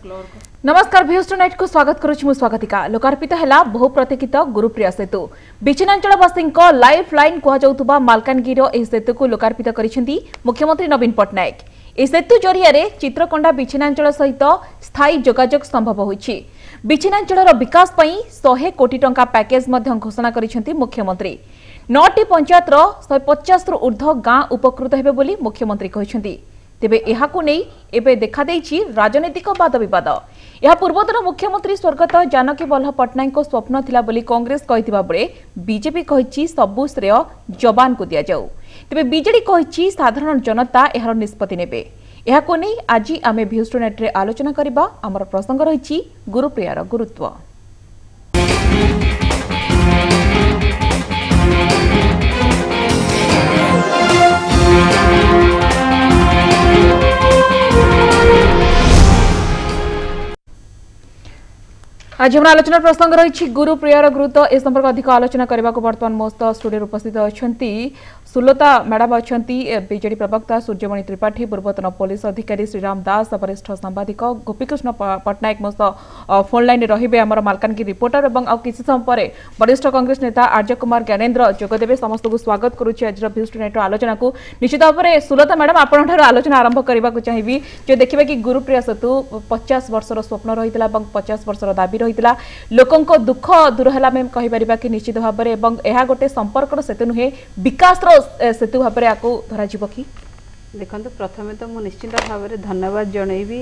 नमस्कार भ्यूज टुनाइट को स्वागत करुछि मु स्वागतिका। लोकार्पित हैला बहु प्रतीक्षित गुरुप्रिया सेतु विचिनांचलवासी लाइफ लाइन कह जाउतबा मालकानगिरी एही सेतु को लोकार्पित करिसेंती मुख्यमंत्री नवीन पट्टनायक। एही सेतु जरिया चित्रकोंडा विचिनांचल सहित स्थायी जोगाजोग संभव होइछि। विचिनांचलर विकास पई 100 कोटी टंका पैकेज मध्य घोषणा करिसेंती मुख्यमंत्री। 9टी पंचायतर 150 रु ऊर्ध्व गां उपकृत हेबे बोली मुख्यमंत्री कहिसेंती। तेबे एहाकु नै एबे देखा देइछि राजनीतिक वाद विवाद। यह पूर्वतन मुख्यमंत्री स्वर्गत जानकी वल्लभ पट्टनायक को स्वप्न थिला बोली कांग्रेस कहिथिबा बेले बीजेपी कहिछि सबु श्रेय जवान को दिया जाऊ। तेबे बीजेडी कहिछि साधारण जनता एहार निष्पत्ति नेबे। एहाकु नै आज आमे भ्यूज टुनाइट रे आलोचना करिबा। हमर प्रसंग रहिछि गुरुप्रियार गुरुत्व। आज हम आलोचना प्रसंग रही गुरुप्रियार गुरुत्व। ए संपर्क अधिक आलोचना करने को बर्तमान मोस्त स्टूडियो उपस्थित अच्छा सुलता मैडम अच्छा बीजेडी प्रवक्ता सूर्यमणि त्रिपाठी, पूर्वतन पुलिस अधिकारी श्रीराम दास, वरिष्ठ सांबादिक गोपीकृष्ण पट्टनायक मोस्त फोन लाइन रे आमर मालकानगिरी रिपोर्टर और किसी समय पर वरिष्ठ कांग्रेस नेता आर्य कुमार ज्ञानेन्द्र जोगदेवे। समस्त को स्वागत करुच्ची आज भ्यूज टुनाइट आलोचना को। निश्चित भाव में सुलता मैडम आपण आलोचना आरंभ करने को चाहिए जो देखिए कि गुरुप्रिया सेतु 50 वर्षर स्वप्न रही 50 वर्षर दाबी रही लोकों दुख दूर है कहीपर कि निश्चित भाव में यह गोटे संपर्क सेतु नुहे विकास सेतु भाव में धरा कि देखो प्रथमे तो मुझे निश्चित भाव में धन्यवाद जनईबी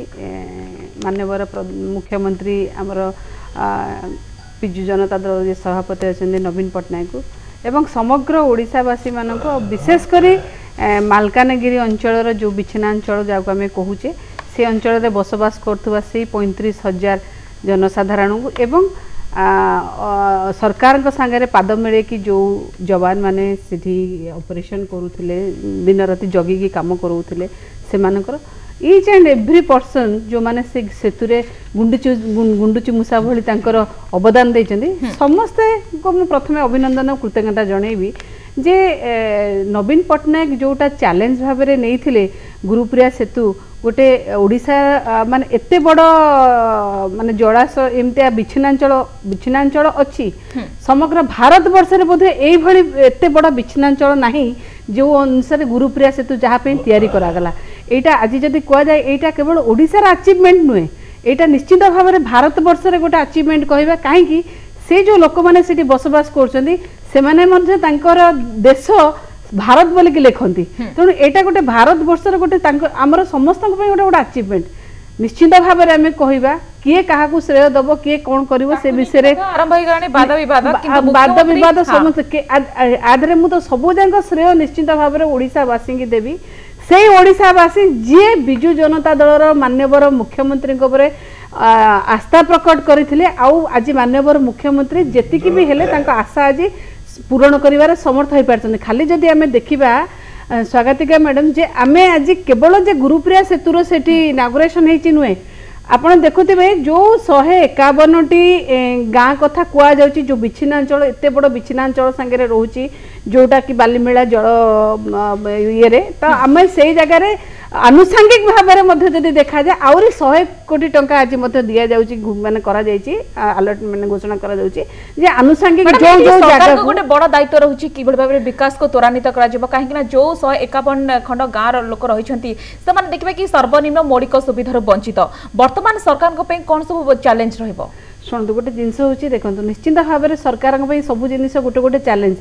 माननीय मुख्यमंत्री आमर विजु जनता दल सभापति अच्छा नवीन पट्टनायक को एवं समग्र ओडिशावासी मानक विशेषकर मालकानगिरी अंचल जो विच्छिन्नांचल जहाँ आम कहूचे से अंचल में बसवास कर 35,000 जनसाधारण को एवं सरकार सांगे पाद मिले कि जो जवान माने सिटी ऑपरेशन करुले दिन राति जगिकी काम करुले से मानकर ईच एंड एव्री पर्सन जो माने से सेतुरे गुंडुची मूषा भली तांकर अवदान देइचंदी समस्ते को मैं प्रथमे अभिनंदन कृतज्ञता जनईबी जे नवीन पट्टनायक जोटा चैलेंज भाव में नहीं गुरुप्रिया सेतु गोटे ओडिशा माने एते बड़ माने जलाशय एमतिया विच्छिन्नांचल अच्छी समग्र भारत वर्ष रे बोधे एई भली एते बड़ विच्छिन्नांचल नाही जो अनुसार गुरुप्रिया सेतु जहाँ पे तैयारी करागला। एटा आज जदि कह जाए एटा केवल ओडिशार अचीवमेंट नुहे, एटा निश्चित भाव में भारत वर्ष रे गोटे अचीवमेंट कहबा काहेकि से जो लोक मैंने से बसवास कर देश भारत बोल कि लिखती तेणु यहाँ गोटे भारत वर्ष गोटे आमर समस्त गोटे गोटे अचीवमेंट निश्चित भाव में आम कहवा किए क्या श्रेय दब किए कौन कर विषय वाद विवाद समस्त आधे मुझे सबू जाक श्रेय निश्चित भाव में ओडिशावासी की देवी से ओडिशावासी जी विजु जनता दलर माननीय मुख्यमंत्री आस्था प्रकट करते आज माननीय मुख्यमंत्री जी भी हेले आशा आज पूरण कर समर्थ हो पार्टी। खाली जदि आम देखा स्वागतिका मैडम जे आमे आज केवल जे गुरुप्रिया सेतुर से इनागुरेशन होती नुहे आपड़ देखुवे जो 151टी गाँ कथा कह जाऊँगी जो विच्छिन्नांचल एत बड़ विच्छिन्नांचल सांगे रोचे जोटा कि बालीमेला जल ये तो आम से जगार आनुषंगिक भाव में देखा जाए आहरी 100 कोटी टंका आज दि जाऊँगी माने अलर्ट माने घोषणा कर आनुषंगिक जो जो जगह गोटे बड़ दायित्व रही कि भाव में विकास को त्वरान्वित कहीं जो 151 खंड गाँव लोक रही देखिए कि सर्वनिम्न मौलिक सुविधार वंचित वर्तमान सरकार कौन सब चैलेंज रहिबो शुणु गोटे जिनस हूँ देखो निश्चिंत भाव में सरकार सब जिन गोटे गोटे चैलेंज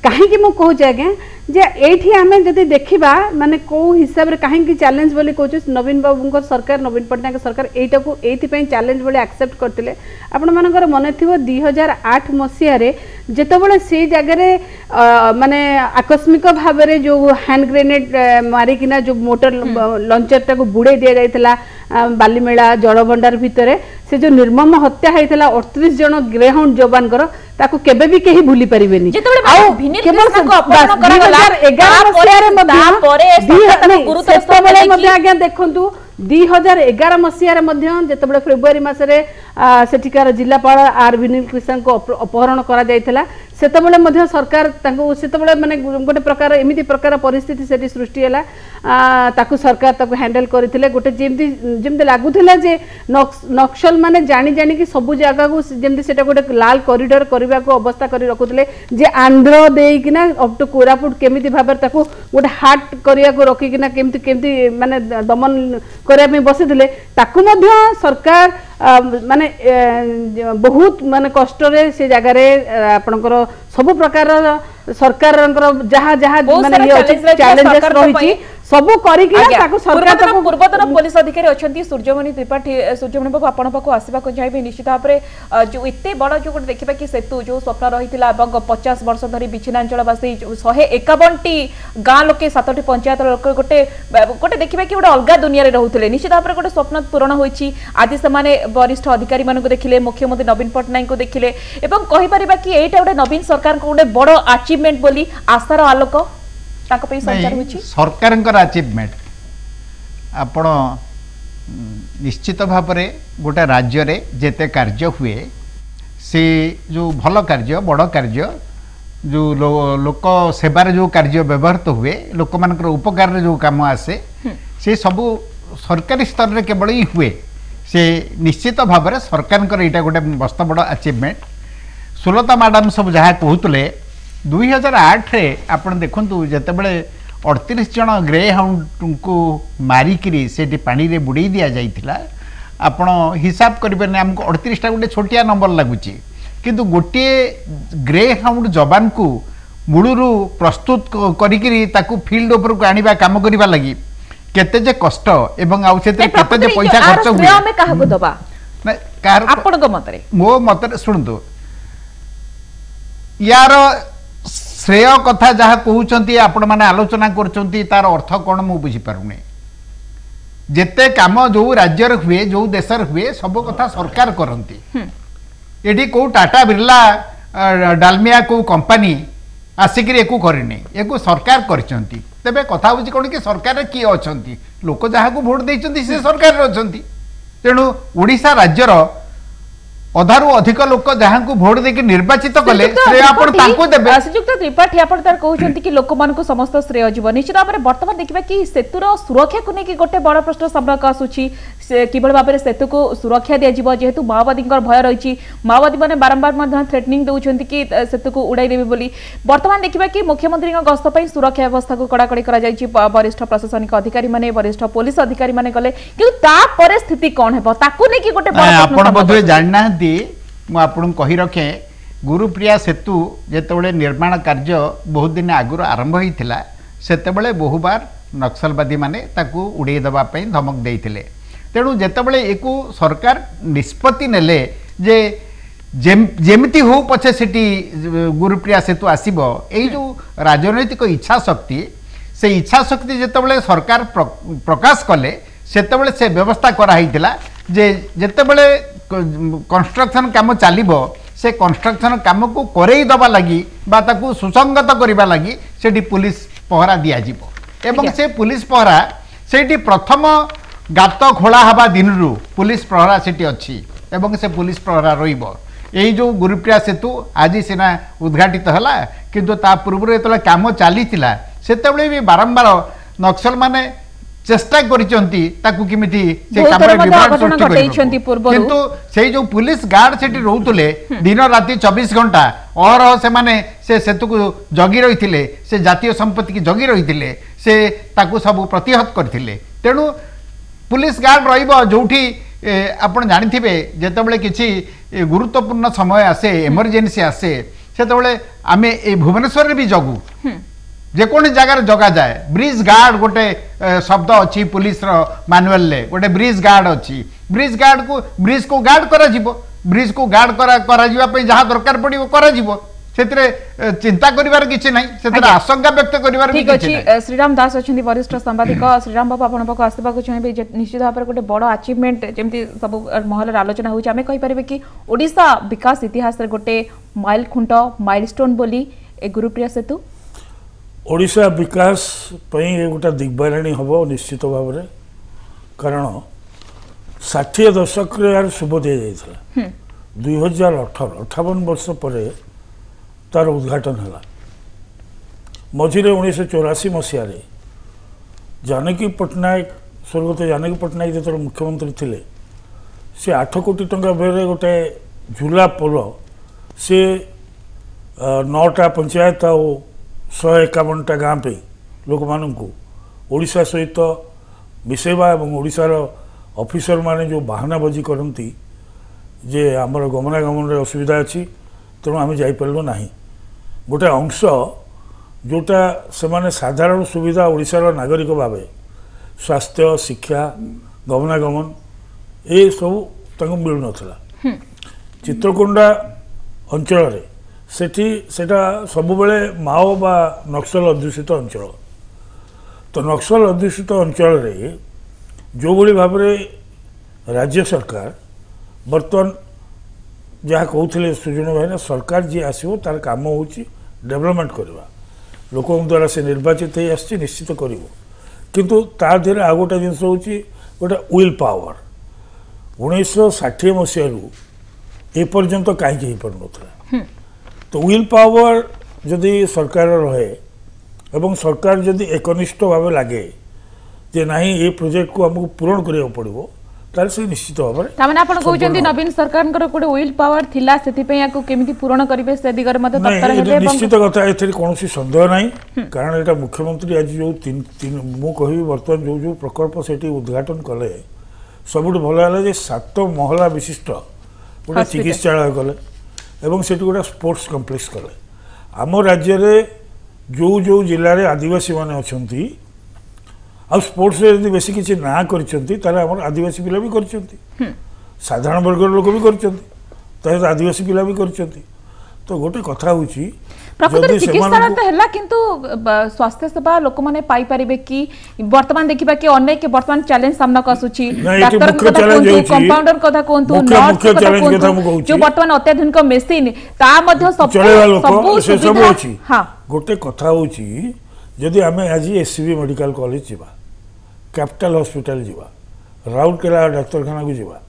कहीं मु कहूँ आज्ञा जे एठी आमे जदि देखिबा माने को हिसाब रे कहीं चैलेंज बोली कहूँ नवीन बाबू सरकार नवीन पट्टनायक सरकार एटा को एथि चैलेंज बोली एक्सेप्ट करथिले। आपण मानकर मन थिबो 2008 मसिया रे जेतेबेले से जगह माने आकस्मिक भाव में जो हैंड ग्रेनेड मारिकिना जो मोटर लंचर टाको बुड़े दिया जाइतला बालीमेला जलभंडार भितर से जो निर्मम हत्या होता 38 जन ग्रेहाउंड जवान ताको केबे भी कहीं भूली परिबेनी आज्ञा देखंतु 2011 मसीह फेब्रुआरी मसरे सेठिकार जिलापाल आर विनील कृष्ण को अपहरण करा जायथिला सेतबेले मध्य सरकार तांको सेतबेले माने गोटे प्रकार एमिति प्रकार परिस्थिति सेठी सृष्टि हैला ताकू सरकार ताकू हैंडल करथिले गोटे जेमति जेमति लागुथिला जे नक्सल माने जानी जानी कि सब जगह को जेमति सेटा गोटे लाल कॉरिडोर करबा को अवस्था करी रखुथिले जे आंध्र देकिना अप टू कोरापुट केमिति भाबर ताकू गोटे हार्ट करिया को रखी किना केमिति केमिति माने दमन करिया में बसिथिले ताकू मध्य सरकार माने बहुत माने कष्ट रे से जगह रे आपनकर सब प्रकार सरकार जहाँ जहाँ माने ये चैलेंजेस रही सब सरकार पूर्वतन पुलिस अधिकारी अच्छा सूर्यमणि त्रिपाठी सूर्यमणि बाबू आपण पाक आसवाक चाहिए निश्चित भाव में जो एत बड़ जो गोटे देखा कि सेतु जो स्वप्न रही 50 वर्ष धरी विच्छिन्नांचलवासी 151टी गाँ लोके 7टी पंचायत लोक गोटे गोटे देखा कि गोटे अलग दुनिया रोते निश्चित भाव में गोटे स्वप्न पूरण होती आज से वरिष्ठ अधिकारी मानक देखिले मुख्यमंत्री नवीन पट्टनायक को देखिले एवं कहीपर कि यहीटा गोटे नवीन सरकार गोटे बड़ अचिवमेंट बोली आशार आलोक सरकार अचिवमेंट आपण निश्चित भाव में गोटे राज्य रे जेते कार्य हुए से जो भल कार्य बड़ कार्य जो लोक सेवार जो कार्य व्यवहृत हुए लोक मानकर उपकार जो काम आसे से सबू सरकारी स्तर में केवल ही हुए से निश्चित भाव में सरकार यहाँ गोटे मस्त बड़ अचिवमेंट सुलता मैडम सब जहाँ कहते 2008 रे आपण देखंतु जेतेबेले 38 जन ग्रे हाउंड को मारिकी से पानी रे बुड़े दिया जाइथिला आपण हिसाब करें आमको 38टा गोटे छोटिया नंबर लगुच किंतु गोटे ग्रे हाउंड जवान को मूलू प्रस्तुत करिकी ताकू फील्ड ऊपर को आनिबा काम करिबा लगी केते जे कष्ट एवं आउ सेते केते जे पैसा खर्च हुए हमें काहको दबा ना कार आपण को मतरे मो मतरे सुनतो यार श्रेय कथा जहाँ कहते आपण मैंने आलोचना कर तार अर्थ कौन मु बुझीपारूनी जेते काम जो राज्य हुए जो देश हुए सब कथा सरकार करती ये कौ टाटा बिरला डालमिया को कंपनी आसिक करनी या सरकार करते तेरे कथा हूँ कौन कि सरकार किए अच्छा लोक जहाँ को भोट देते से सरकार अच्छा तेणु ओडिशा राज्यर अधारू अधिक लोक जहाँ को भोट देके निर्वाचित कले श्रीयुक्त त्रिपाठी आप कहते कि लोक मान समस्त श्रेय जीव निश्चित भाव में बर्तमान देखा कि सेतुर सुरक्षा को लेकिन गोटे बड़ प्रश्न सामना आसूची किभली भाव में सेतु को सुरक्षा दिज्व जेहेतु माओवादी भय रही माओवादी मैंने बारंबार थ्रेटनिंग दौरान कि सेतु को उड़ाई देवे बोली बर्तमान देखा कि मुख्यमंत्री गस्त पर सुरक्षा व्यवस्था को कड़ाकड़ी कर वरिष्ठ प्रशासनिक अधिकारी माने वरिष्ठ पुलिस अधिकारी माने गले कि स्थिति कौन है गोटे जानना मुझे कही रखे गुरुप्रिया सेतु जितेबाला निर्माण कार्य बहुत दिन आगुर आरंभ होता से बहुबार नक्सलवादी माने ताकू उड़े देवाई धमक देते तेणु जितेबाला एक सरकार निष्पत्ति नेले जे जेमती हो पछे सेठी गुरुप्रिया सेतु आसीबो एई जो राजनैतिक इच्छा शक्ति से इच्छा शक्ति जितेबाला सरकार प्रकाश कले सेतेबाला से व्यवस्था कराइथिला जे जितेबाला कंस्ट्रक्शन काम चलिबो से कंस्ट्रक्शन काम को करई दबा लगी बा ताकू सुसंगत करबा लगी सेठी पुलिस पहरा दिया जिवो एवं से पुलिस पहरा सेठी प्रथम गात खोला हवा दिन पुलिस प्रहरा सेठी अच्छी एवं से पुलिस प्रहरा रहिबो यही जो गुरुप्रिया सेतु आज सीना उद्घाटित है किंतु ता पूर्व जो कम चली से भी बारंबार नक्सल माने चेष्टा करिसेंती किंतु से जो पुलिस गार्ड से रोते दिन राति 24 घंटा अहरह से सेतु को जगी रही से जातीय संपत्ति की जगी रही से ताकू सब प्रतिहत करते तेणु पुलिस गार्ड रोटी आपण जानी जितेबाला किसी गुरुत्वपूर्ण समय आसे इमरजेंसी आसे से आम ए भुवनेश्वर भी जगू जेकोनी जगार जगा जाए ब्रिज गार्ड गोटे शब्द अच्छी पुलिस मानुअल गोटे ब्रिज गार्ड अच्छी ब्रिज को गार्ड करा ब्रिज को गार्ड करा जहाँ दरकार पड़ो करा चिंता करिवार किछि नै सेतरा आशंका व्यक्त करिवार ठीक अछि श्रीराम दास अछंती वरिष्ठ सांबादिक श्रीराम बाबू आपण पाक आसबा को चाहे निश्चित भाव गोटे बड़ अचीवमेंट जेमती सब महल आलोचना होउछ आमे कहि परबे कि ओडिसा विकास इतिहास रे गोटे माइल खुंट माइलस्टोन बोली ए गुरुप्रिया सेतु ओडिसा विकास पई गोटे दिग्बलाणी हबो निश्चित भाव रे कारण षाठी दशक यार शुभ दी जाइए 2018 58 वर्ष पर तार उद्घाटन है मझिरे 1984 मसीह जानकी पट्टनायक स्वर्गत जानकी पट्टनायक जो मुख्यमंत्री थे से 8 कोटी टंका बेरे गोटे झूला पोल से 9टा पंचायत आ 151टा गाँ पे लोक मानू ओडिशा सहित मिसेवा और ओडिशार ऑफिसर माने जो बाहानाबाजी करती जे आमर गमनागमन रे असुविधा अच्छी तेणु आम जापरू ना गोटे अंश जोटा से माने साधारण सुविधा ओडिशार नागरिक भाव स्वास्थ्य शिक्षा गमनागमन ये सब मिलू नाला चित्रकोंडा अंचल सेटा सबुबले माओ बा नक्सल अध्युषित अंचल तो नक्सल अध्युषित अंचल रे जो भली भाव राज्य सरकार बर्तमान जहाँ कहते सुजन भाई सरकार जी आसो तार काम हो डेवलपमेंट करवा लोकों द्वारा से निर्वाचित हो आसी निश्चित कर किंतु ता देहरे आ गोटे जिनस हूँ गोटे विल पावर 1960 मसीह एपर्यंत कहीं हो पार ना तो विल पावर जदि सरकार रहे एवं सरकार जदि एकनिष्ठ भाव लगे जे नहीं ये प्रोजेक्ट को हमको पूरण करिया पड़िबो तार से निश्चित भाव में तामाने आपण कहउचंदी नवीन सरकार कोटे विल पावर थिला सेति पे याको केमिति पूरण करिवे से दिगर मते तत्पर हेबे निश्चित कथा एथि कोनोसी संदेह नहीं कारण एटा मुख्यमंत्री आज जो तीन मु कहि वर्तमान जो जो प्रकल्प सेठी उद्घाटन कले सबुठ भल है जे 7 महला विशिष्ट गोटे चिकित्सालय कले एवं सेठी गोटे स्पोर्ट्स कॉम्प्लेक्स कले आम राज्य रे जो जो जिले में आदिवासी माने अछंती आ स्पोर्ट्स यदि बेस किसी ना कर आदिवासी पिला भी कर साधारण वर्ग लोक भी कर आदिवासी पिला भी कर तो गोटे कथा हूँ प्रकृति चिकित्सा तो है किंतु स्वास्थ्य सेवा लोक मैंने पाई परिबे कि वर्तमान देखिबा कि अनेक वर्तमान चैलेंज सामना को आसुची डॉक्टर कंपाउंडर कथा कोंतु नर्स कथा कोंतु जो वर्तमान अत्याधुनिक मेसिन ता मध्य सब अछि हां गोटे कथा होची जदि आमे आज एससीबी मेडिकल कॉलेज जीवा कैपिटल हॉस्पिटल जीवा राउरकेला डाक्तरखाना को जीवा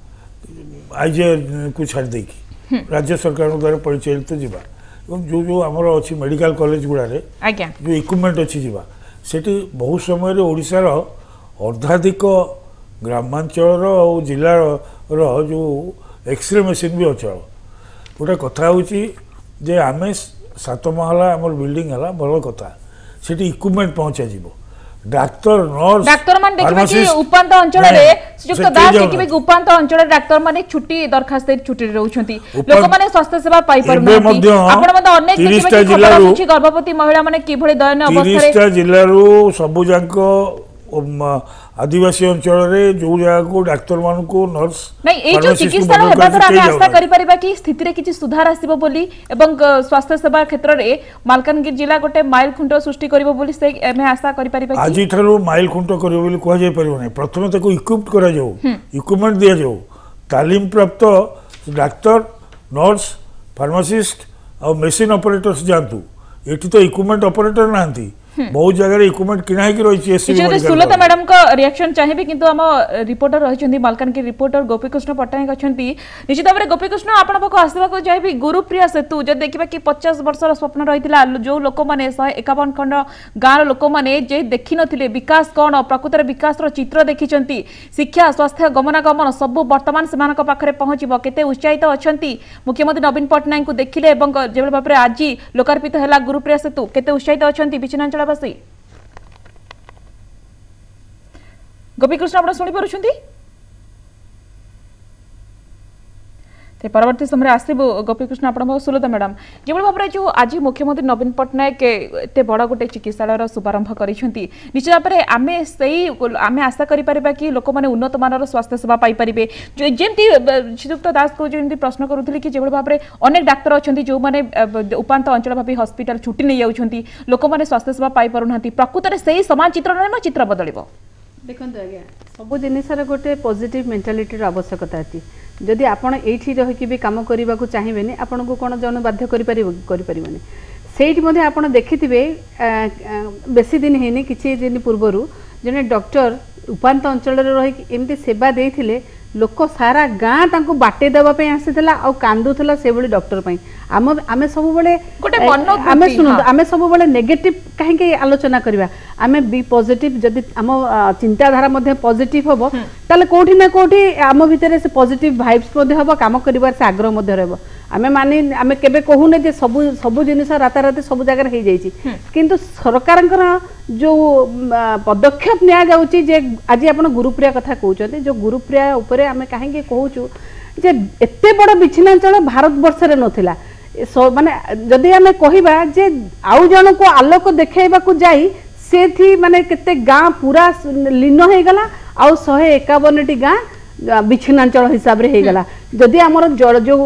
आईजे को छाड़ देकी राज्य सरकार द्वारा परिचालित जीवा जो जो आमर अच्छी मेडिकल कॉलेज गुड़ा जो इक्विपमेंट अच्छी जीवा सेठी बहुत समय ओडिशार अर्धाधिक ग्रामांचल और जिलार जो एक्सरे मशीन भी अचल गोटे कथा हूँ जे आमे 7 महला आमर बिल्डिंग है भल कथा सेठी इक्विपमेंट पहुँचा जीवो डाक्तर नर्स डाक्तर मान देखिबे कि उपांत अंचल रे सुजुक्त दास देखिबे कि उपांत अंचल डाक्तर माने छुट्टी दरखास्त छुट्टी रहउछंती लोक माने स्वास्थ्य सेवा पाई परनाती आपण मते अनेक देखिबे कि खबर अछि गर्भवती महिला माने कि भली दयनीय अवस्था रे 30 जिल्ला रो सबु जांको आदिवासी अंचल रे जो जगह को डाक्तर मान को नर्स नहीं ए जो चिकित्सा हेबा द्वारा हम आशा करि परिबा कि स्थिति रे किछि सुधार आसीबो बोली एवं स्वास्थ्य सेवा क्षेत्र रे मालकानगिरी जिला गोटे माइल खुंट सृष्टि करिवो बोली से एमे आशा करि परिबा कि आज थारो माइल खुंट करिवो बोली कोहा जाय परिबो नै प्रथमे ताको इक्विप्ड करा जाऊ इक्विपमेंट दिया जाऊ तालीम प्राप्त डाक्तर नर्स फार्मासिस्ट और मशीन ऑपरेटर्स जानतु एठी तो इक्विपमेंट ऑपरेटर नांती बहुत जगह इक्विपमेंट किना कि रही सुलता मैडम का रिएक्शन चाहिए किंतु आम रिपोर्टर रही मालकानगिरी रिपोर्टर गोपीकृष्ण पट्टनायक अच्छा निश्चित भाव में गोपीकृष्ण आपण पाक आसवाक चाहिए गुरुप्रिया सेतु जब देखा कि 50 वर्षर स्वप्न रही जो लोक मैंने 151 खंड गाँव लोक मैंने देखी नथिले विकास कौन प्रकृतर विकास चित्र देखी शिक्षा स्वास्थ्य गमनागमन सब बर्तमान से पाखे पहुंचब केते उत्साहित अच्छा मुख्यमंत्री नवीन पट्टनायक को देखिले जो भाव में आज लोकार्पित है गुरुप्रिया सेतु केते उत्साहित अच्छा विचिनांचल गोपीकृष्ण आप शुणी पार्टी परवर्ती समय आसबू गोपीकृष्ण आप सुलता मैडम जो भाव में जो आज मुख्यमंत्री नवीन पट्टनायक एत बड़ गोटे चिकित्सालय शुभारंभ कर निश्चित भाव में आम आशा करें कि लोक मैंने उन्नत मानर स्वास्थ्य सेवा पाइपर जमी श्रीजुक्त दास को जमी प्रश्न करूँ कि जो भाव में अनेक डाक्तर अच्छा जो मैंने उपांत अंचल भाव हस्पिटाल छुट्टी नहीं जाऊँच लोक मैंने स्वास्थ्य सेवा पाइपार प्रकृत में से समान चित्र चित्र बदल देखो आज्ञा सब जिनसर गोटे पॉजिटिव मेंटालिटी आवश्यकता थी जदि आपण एठी रही भी काम करने को चाहिए आपन को कौन जन बाध्य करें से आपड़ देखिथे बेसी दिन है कि दिन पूर्वर जने डॉक्टर उपांत अंचल रही सेवा देते लोक सारा गाँ तांको बाटे देवा पे आसीथिला आ कांदुथिला से भली डॉक्टर पई आमे सब बळे गोटे मनोवृत्ति, आमे सुनो आमे सब बळे नेगेटिव काहे के आलोचना करबा आमे बी पॉजिटिव जदी आम चिंताधारा मध्ये पॉजिटिव हबो ताले कोठी ना कोठी आम भितरे से पॉजिटिव वाइब्स मध्ये हबो काम करिवार से आग्रह मध्ये रहबो आमे माने आमे केबे कहूने जे सब जिनिस राताराती सब जगह हो जाइए किंतु सरकारंकर जो पदक्षेप निया जाउची जे आज आपण गुरुप्रिया कथा कहउछते जो गुरुप्रिया ऊपर आमे काहेंगे कहउछु जे एते बड़ बिछिनांचल भारत वर्ष रे नथिला माने जदि आमे कहिबा जे आउ जन को आलोक देखेबा को जाई सेथि माने केते गां पूरा लीन हो गला आ 151 टी गां विच्छिन्नांचल हिसाब रे हेगला जदि हमर जल जो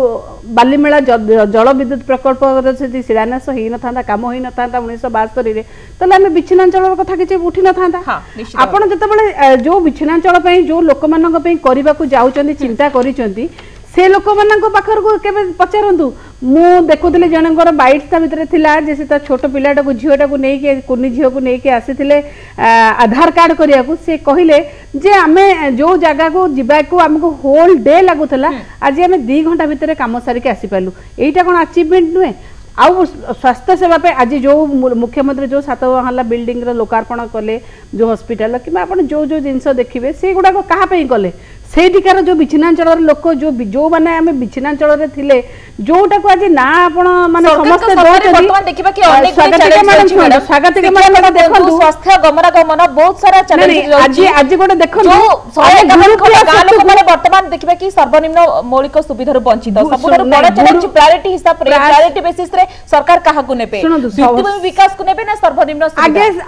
बालीमेला जल विद्युत प्रकल्प से शिलान्यास ही नथा काम ही नथा 1972 रे तले हम विच्छिन्नांचल कथा किछि उठी नथा आपण जतबेले जो विच्छिन्नांचल पई जो लोक मानक पई करिबा को जाउचंदी चिंता करिचंदी से लोक मानक पाखर को केबे पचारंतु मु देखुतले जनकर बाइट ता भितरे थिला जे से छोट पिलाटा को झियोटा को नै के कुनी झियो को नै के आसीथिले आधार कार्ड करिया को से कहिले जे आमे जो जगह को जिबा को हमको होल डे लागुथला आज आमे 2 घंटा भितरे काम सारी के आसी पालु एटा कोन अचीवमेंट नुए आउ स्वास्थ्य सेवा पे आज जो मुख्यमंत्री जो 7 महला बिल्डिंग रो लोकार्पण कले जो हॉस्पिटल कि आपण जो जो जिंस देखिबे से गुडा को कहा पे कले सेठिकार जो विच्छिन्नांचल लोक जो माने आमे विच्छिन्नांचल रे थिले जोटा को आज ना आपण माने समस्त वर्तमान देखिबा कि अनेक स्वागत के मैडम देखंतु स्वास्थ्य गमनागमन बहुत सारा चैलेंज आज गोटे देखंतु गाँ लोक माने वर्तमान देखिबा कि सर्वनिम्न मौलिक सुविधा रू वंचित सबुठारु बड़ चैलेंज प्रायोरिटी हिसाब रे प्रायोरिटी बेसिस रे सरकार काहा को नेबे भित्तिभूमि विकास को नेबे ना सर्वनिम्न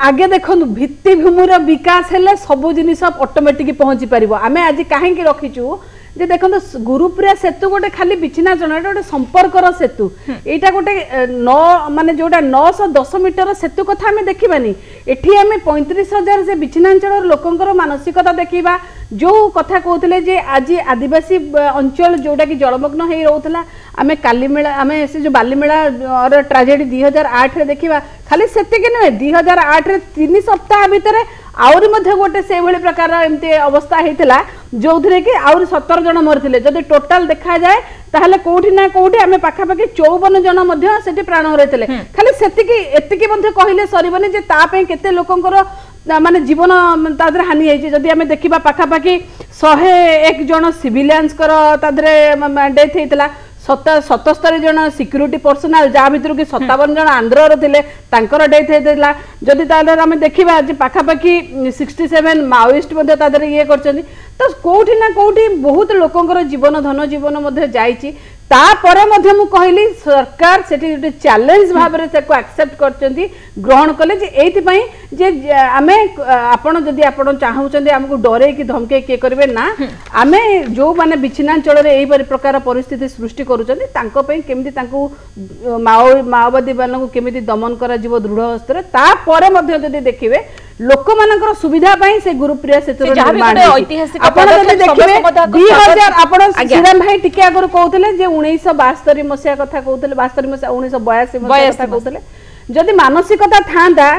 आगे देखंतु भित्तिभूमि रो विकास हेले सब जिनिस ऑटोमेटिक पहुंची परिबो आमे आज काहे कि रखिचु जे देखो गुरुप्रिया सेतु गोटे खाली विच्छिन्नांचल गोटे संपर्कर सेतु एटा गोटे 9 माने जोटा 910 मीटर सेतु कथा आमे देखिबानी एठी आमे 35,000 से विच्छिन्नांचल लोकंकर मानसिकता देखिबा जो कथा कहते जे आज आदिवासी अंचल जोटा कि जलमग्न हो रोला आमे कालीमेला आमे से जो बालीमेला और ट्राजेडी 2008 रे देखिबा खाली सेतिके नुहे 2008 रे 3 सप्ताह भितरे आउरी मध्ये गोटे से भली प्रकार एमते अवस्था हेतिला जोथरे कि आउरी 17 जन मरथिले जदि टोटल देखा जाए ताहले कोठी ना कोठी आमे पाखा पाखी 54 जन मध्ये सेठी प्राण हरैथिले खाली सेतिकी एतिकी मध्ये कहिले सरीबनी जे ता पे केते लोकंकर माने जीवन तादरे हानि हेछि जदि आमे देखिबा पाखा पाखी 101 जन सिविलियंस कर तादरे डेथ हेतिला 77 जन सिक्यूरीटी पर्सनल जहाँ भर कि 57 जन आंध्र थे डेथ होता जदि आम देखा पाखापाखि 67 माओइस्ट ये कर तो कौटी ना कौटी बहुत लोकंर जीवन धन जीवन जाइए तापरे मध्य मु कहली सरकार सेठी गोटे चैलेंज भाव में एक्सेप्ट करचंती ग्रहण कले जे एथि पई जे आमे आपण जदि आपण चाहउचंदी हमकु डरे कि धमके के करबे ना आमे जो माने विच्छिन्नांचल रे एही प्रकार परिस्थिति सृष्टि करूचंदी तांको पई केमिति तांको माओवादी मानकु केमिति दमन करा जीव दृढ़ हस्तर तापरे मध्य जदि देखिबे लोक मानकर सुविधा पई से गुरुप्रिया सेतु निर्माण ऐतिहासिक आपण जदि देखिबे 2000 आपण श्रीराम भाई टिके आगर कहउतले जे 1972 मसिया कथा कहउतले 72 मसिया 1982 मसिया कथा कहउतले जदि मानसिकता थांदा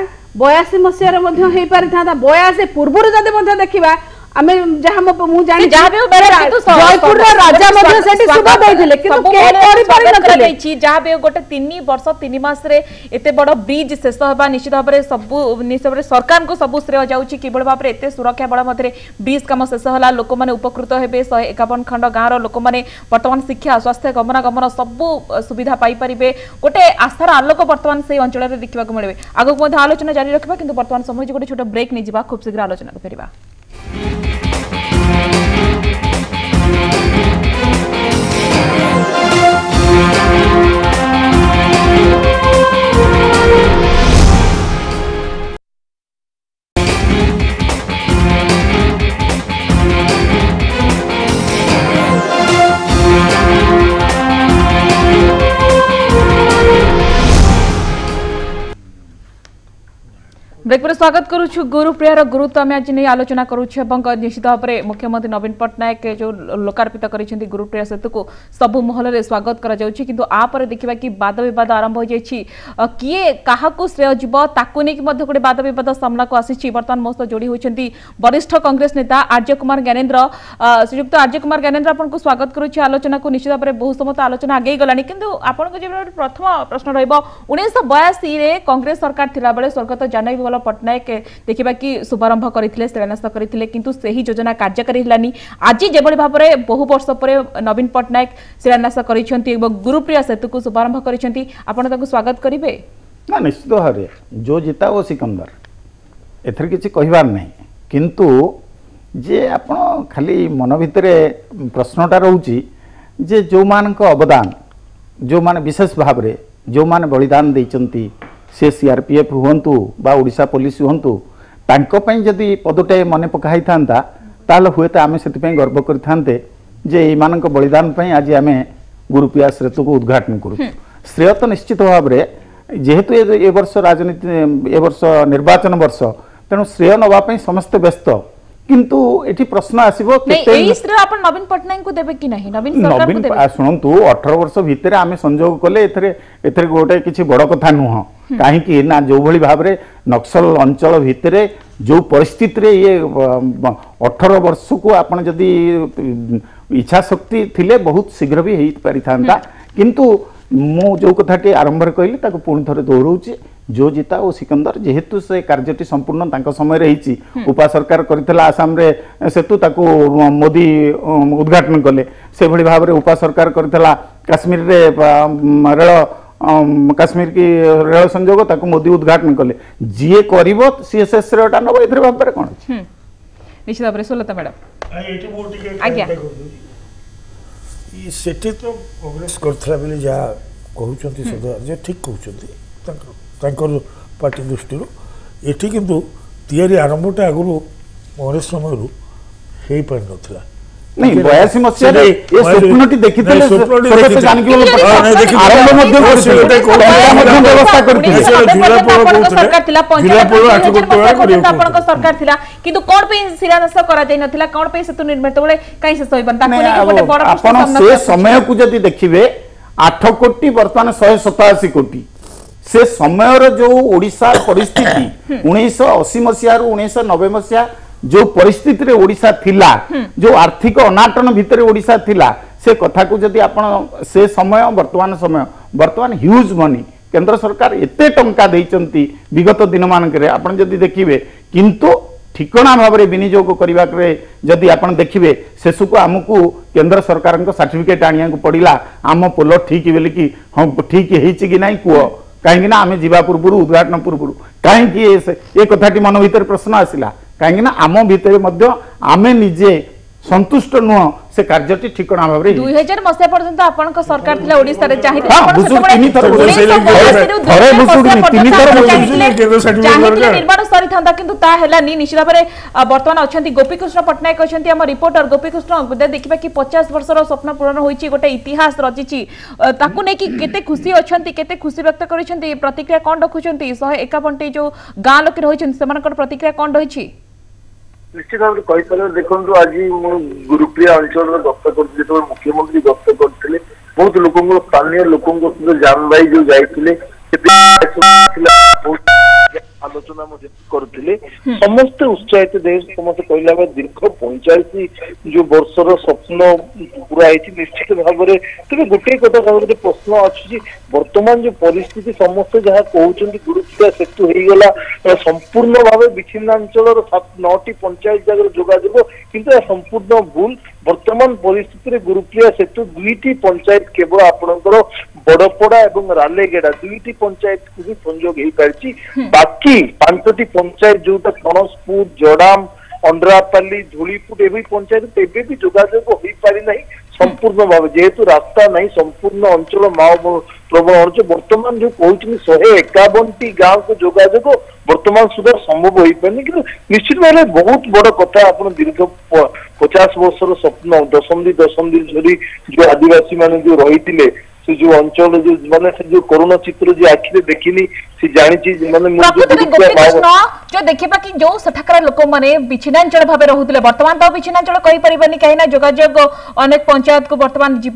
82 मसिया रे मध्य हेई पारि थांदा 82 पूर्व रे जदि मध्य देखिबा आमे जहां मु जानि जयपुर रे राजा मध्य सेठी सुबह दैथिले किंतु के करि पारि नथले छि जहां गोटे 3 वर्ष 3 मास रे एते बड़ ब्रिज शेष होबा निश्चित भाबरे सब निश्चित सरकार को सब श्रेय जाउछि केवल भाबरे एते सुरक्षा बळ मध्ये ब्रिज काम शेष होला लोक माने उपकृत हेबे 151 खंड गां रो लोक माने वर्तमान शिक्षा स्वास्थ्य गमनागमन सब सुविधा पाई परिबे गोटे आस्थार आलोक वर्तमान से अंचल रे देखिबा को मिलबे आगो को आलोचना जारी रखबा किंतु वर्तमान समय गोटे छोटा ब्रेक नै जिबा खूब शीघ्र आलोचना को फेरिबा ब्रेक पर स्वागत करुछु गुरुप्रियार गुरुत्व आम आज नहीं आलोचना करुछु निश्चित भाव में मुख्यमंत्री नवीन पट्टनायक जो लोकार्पित कर गुरुप्रिया सेतु को सबु महल में स्वागत किंतु आपर देखा कि वाद बद आरंभ हो किए क्या श्रेय जीव ताकू नहीं गोटे वाद बद सामना को आसी बर्तमान मो सहित जोड़ी होती वरिष्ठ कांग्रेस नेता आर्य कुमार ज्ञानेन्द्र श्रीयुक्त आर्य कुमार ज्ञानेन्द्र आपको स्वागत करुच्ची आलोचना को निश्चित भाव में बहुत समय आलोचना आगे गलानी किंतु आपको जो प्रथम प्रश्न रही कांग्रेस सरकार थिला बेले स्वर्गत जानवी पट्टनायक देखा कि शुभारंभ करते शिलान्यास करते किंतु सही योजना कार्यकारी हलानी आज जो भाव में बहु वर्ष पर नवीन पट्टनायक शिलान्यास कर गुरुप्रिया सेतु को शुभारंभ कर स्वागत करेंगे ना निश्चित भाव में जो जीता वो सिकंदर एथर किसी कहबार नहीं किंतु जे आपण खाली मन भितर प्रश्नटा रोचे जे जो मान अवदान जो मान विशेष भाव में जो मान बलिदान देइचंती से सीआरपीएफ हुंतु बा ओडिशा पुलिस हुंतु तांको पई जदि पदटे मन पकाई थांता ताल हुए तो आमे सेति पई गर्व करथांते जे ए मानक बलिदान पई आज आमे गुरुप्रिया सेतु को उद्घाटन करू श्रेय तो निश्चित भाव में जेहेतु ए वर्ष राजनीति ए वर्ष निर्वाचन वर्ष तेणु श्रेय नवा पई समस्त व्यस्त किंतु एठी प्रश्न आसीबो श्रेय आपण नवीन पट्टनायक को देबे कि नहीं नवीन सरकार को देबे सुनंतु 18 वर्ष भितर आमे संजोग कले एथरे गोटे किछि बड़ कथा नुह काहे कि ना जो भली भाव रे नक्सल अंचल भितर जो परिस्थिति रे ये 18 वर्ष को आपण जदी इच्छा शक्ति थिले बहुत शीघ्र भी हेई पारि थांता किंतु मु जो कथाटी आरंभ कहली ताको पुणी थरे दोहराउची जो जीता वो सिकंदर जेहेतु से कार्यटी संपूर्ण तांको समय रही उपा सरकार करथिला आसाम रे सेतु ताको मोदी उद्घाटन कले से भली भाव रे उपा सरकार करथिला काश्मीर रे रेल काश्मीर की रेल संजोग ताको मोदी उद्घाटन कले जीए करिवो सीएसएस श्रेयटा नबो एथरे भाव रे कोन निश्चित भाव रे सुलता मैडम एटी मोटी के आज्ञा ई सेठी तो कांग्रेस करथला बेले जा कहउचंती सदा जे ठीक कहउचंती तांकर पार्टी दृष्टि एठी किंतु तैयारी आरंभटा आगु कांग्रेस समय हो पार नथिला नहीं 82 मसिया रे ए स्वप्नटी देखितले स्वप्नटी जानकी आरंभ मध्य करथिले कोटा मध्य व्यवस्था करथिले सरकार थिला पंचायत आपनक सरकार थिला किंतु कोन पे शिलान्यास करा जाय नथिला कोन पे सेतु निर्मित बेले काई से होइबन ताको लेके गोटे बड़ आपण से समय को जदी देखिबे 8 कोटी वर्तमान 187 कोटी से समय जो ओडिशा परिस्थिति 1980 मसिया रु 1990 मसिया जो परिस्थिति रे ओडिशा थिला जो आर्थिक अनाटन भितर ओडिशा थिला से कथा को जदी आपण से समय वर्तमान ह्यूज मनी केंद्र सरकार एते टंका देइचंती विगत दिन मानक रे आपण जदी देखिबे किंतु ठिकना भाव में विनियोग करबा रे जदी आपण देखिबे सेसु को हमकु केंद्र सरकार को सर्टिफिकेट आनिया को पड़िला आम पोल ठीक बेले कि हम ठीक हेछि कि नाही कुओ कहीं आम जीवा पूर्व उद्घाटन पूर्व कहीं ये कथाटी मन भीतर प्रश्न आसला कहीं आम भीतर आम निजे संतुष्ट नुह से कार्यटी ठिकना भाव में 2000 मसिया पर्यंत आपनक सरकार थिला ओडिसा रे चाहि निर्माण सरी थांदा किंतु ता हेलानी निश्चित भाव में वर्तमान अछंती गोपीकृष्ण पट्टनायक अछंती हम रिपोर्टर गोपीकृष्ण देखिबा कि 50 वर्षर स्वप्न पूर्ण होईची गोटे इतिहास रचिची ताकू नै कि केते खुशी अछंती केते खुशी व्यक्त करिसंती प्रतिक्रिया कोन रखुचंती 151 जो गां लोक रहिचंती सेमानकर प्रतिक्रिया कोन रहिची निश्चित भाव में कही देखो आज गुरुप्रिया अंचल गस्त कर मुख्यमंत्री गस्त करते बहुत लोक स्थानीय लोक जान भाई जो जाते आलोचना करुले समस्ते उत्साहित देश समस्त कहला दीर्घ 45 जो वर्षर स्वप्न पूरा निश्चित भाव में तेज गोटे कथा गोटे प्रश्न अच्छी वर्तमान जो परिस्थिति समस्ते जहाँ कहते गुरुप्रिया सेतु होगा संपूर्ण भाव विच्छिन्नांचल 9टी पंचायत जगह जोगाजोग किंतु संपूर्ण भूल वर्तमान परिस्थिति गुरुप्रिया सेतु 2टी पंचायत केवल आपणकर बड़पड़ा एवं रालेगेड़ा 2टी पंचायत को भी संजोग हो पारि बाकी 5टी पंचायत जो कणसपुर जड़ाम अंड्रापाली धूलीपुर एवं पंचायत एवं भी जोगाजोग हो पारि नहीं संपूर्ण भाव जेहेतु रास्ता नहीं संपूर्ण अंचल माओ प्रबल अंचल वर्तमान जो कहते 151टी गाँव को जोगाजोग वर्तमान सुधा संभव हो पारे कि निश्चित भाव में बहुत बड़ कथा आप दीर्घ 50 वर्षर स्वप्न दशंधि धरी जो आदिवासी मान जो रही से जो अंचल जो माने से जो कोरोना चित्र जो आखिरे देखिनी सी जानी प्रकृति गोपीकृष्ण जो देखा कि जो सेठाकार लोक मैंने विच्छिन्नांचल भाव रोते बर्तमान तो विच्छिन्नांचल कहीपर कहीं जोगाजोग अनेक पंचायत को बर्तमान जीव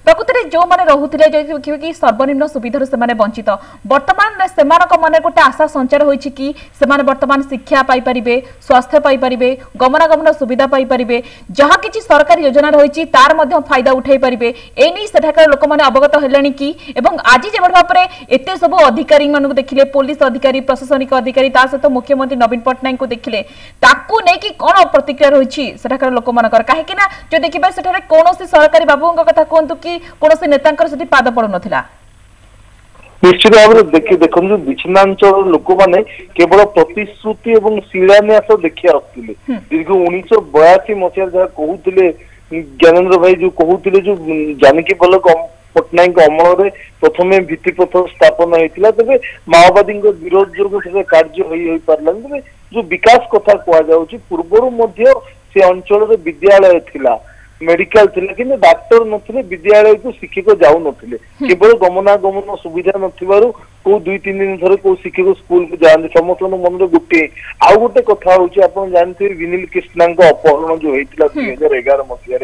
प्रकृति में जो मैंने रोते देखिए कि सर्वनिम्न सुविधा से वंचित बर्तमान से माने गोटे आशा संचार होती कि से बर्तमान शिक्षा पाइपर स्वास्थ्य पाइपर गमनागमन सुविधा पाइपर जहाँ किसी सरकारी योजना रही तार फायदा उठाई पारे एने सेठाकार लोक मैंने अवगत हेले कि आज जो भाव में एत सब अधिकारी मान देखिले पुलिस अधिकारी प्रशासनिक अधिकारी सहित मुख्यमंत्री नवीन पट्टनायक को देखिले ताकू नहीं कौन प्रतिक्रिया रही सेठाकार लोक मानकर कहीं जो देखिए सेठारे कौन सरकारी बाबू कथा कहतु कि कौन नेता पाद पड़ू ना निश्चित भाव में देखो विच्छिन्नांचल लोक मैंने केवल प्रतिश्रुति और शिलान्यास देखिए आसुले दीर्घ 1982 मसीह जहाँ कहते ज्ञानेन्द्र भाई जो कहते जो जानकी बल्लभ पट्टनायक अमल प्रथम भित्तिप्रस्तर स्थापन होता तेज माओवादी विरोध जो कार्य हो पारा तेज जो विकास कथा कहुच्छी पूर्वर से अंचल विद्यालय थिला मेडिकल थिला कि डाक्तर नथिले विद्यालय को शिक्षक जाऊ नथिले केवल गमनागमन सुविधा नथिबारु को 2-3 दिन थरे को शिक्षक स्कूल को जाते समस्त मन गोटे आउ गोटे कथा होची आपण जानते विनील कृष्णा अपहरण जो होता 2011 मसीह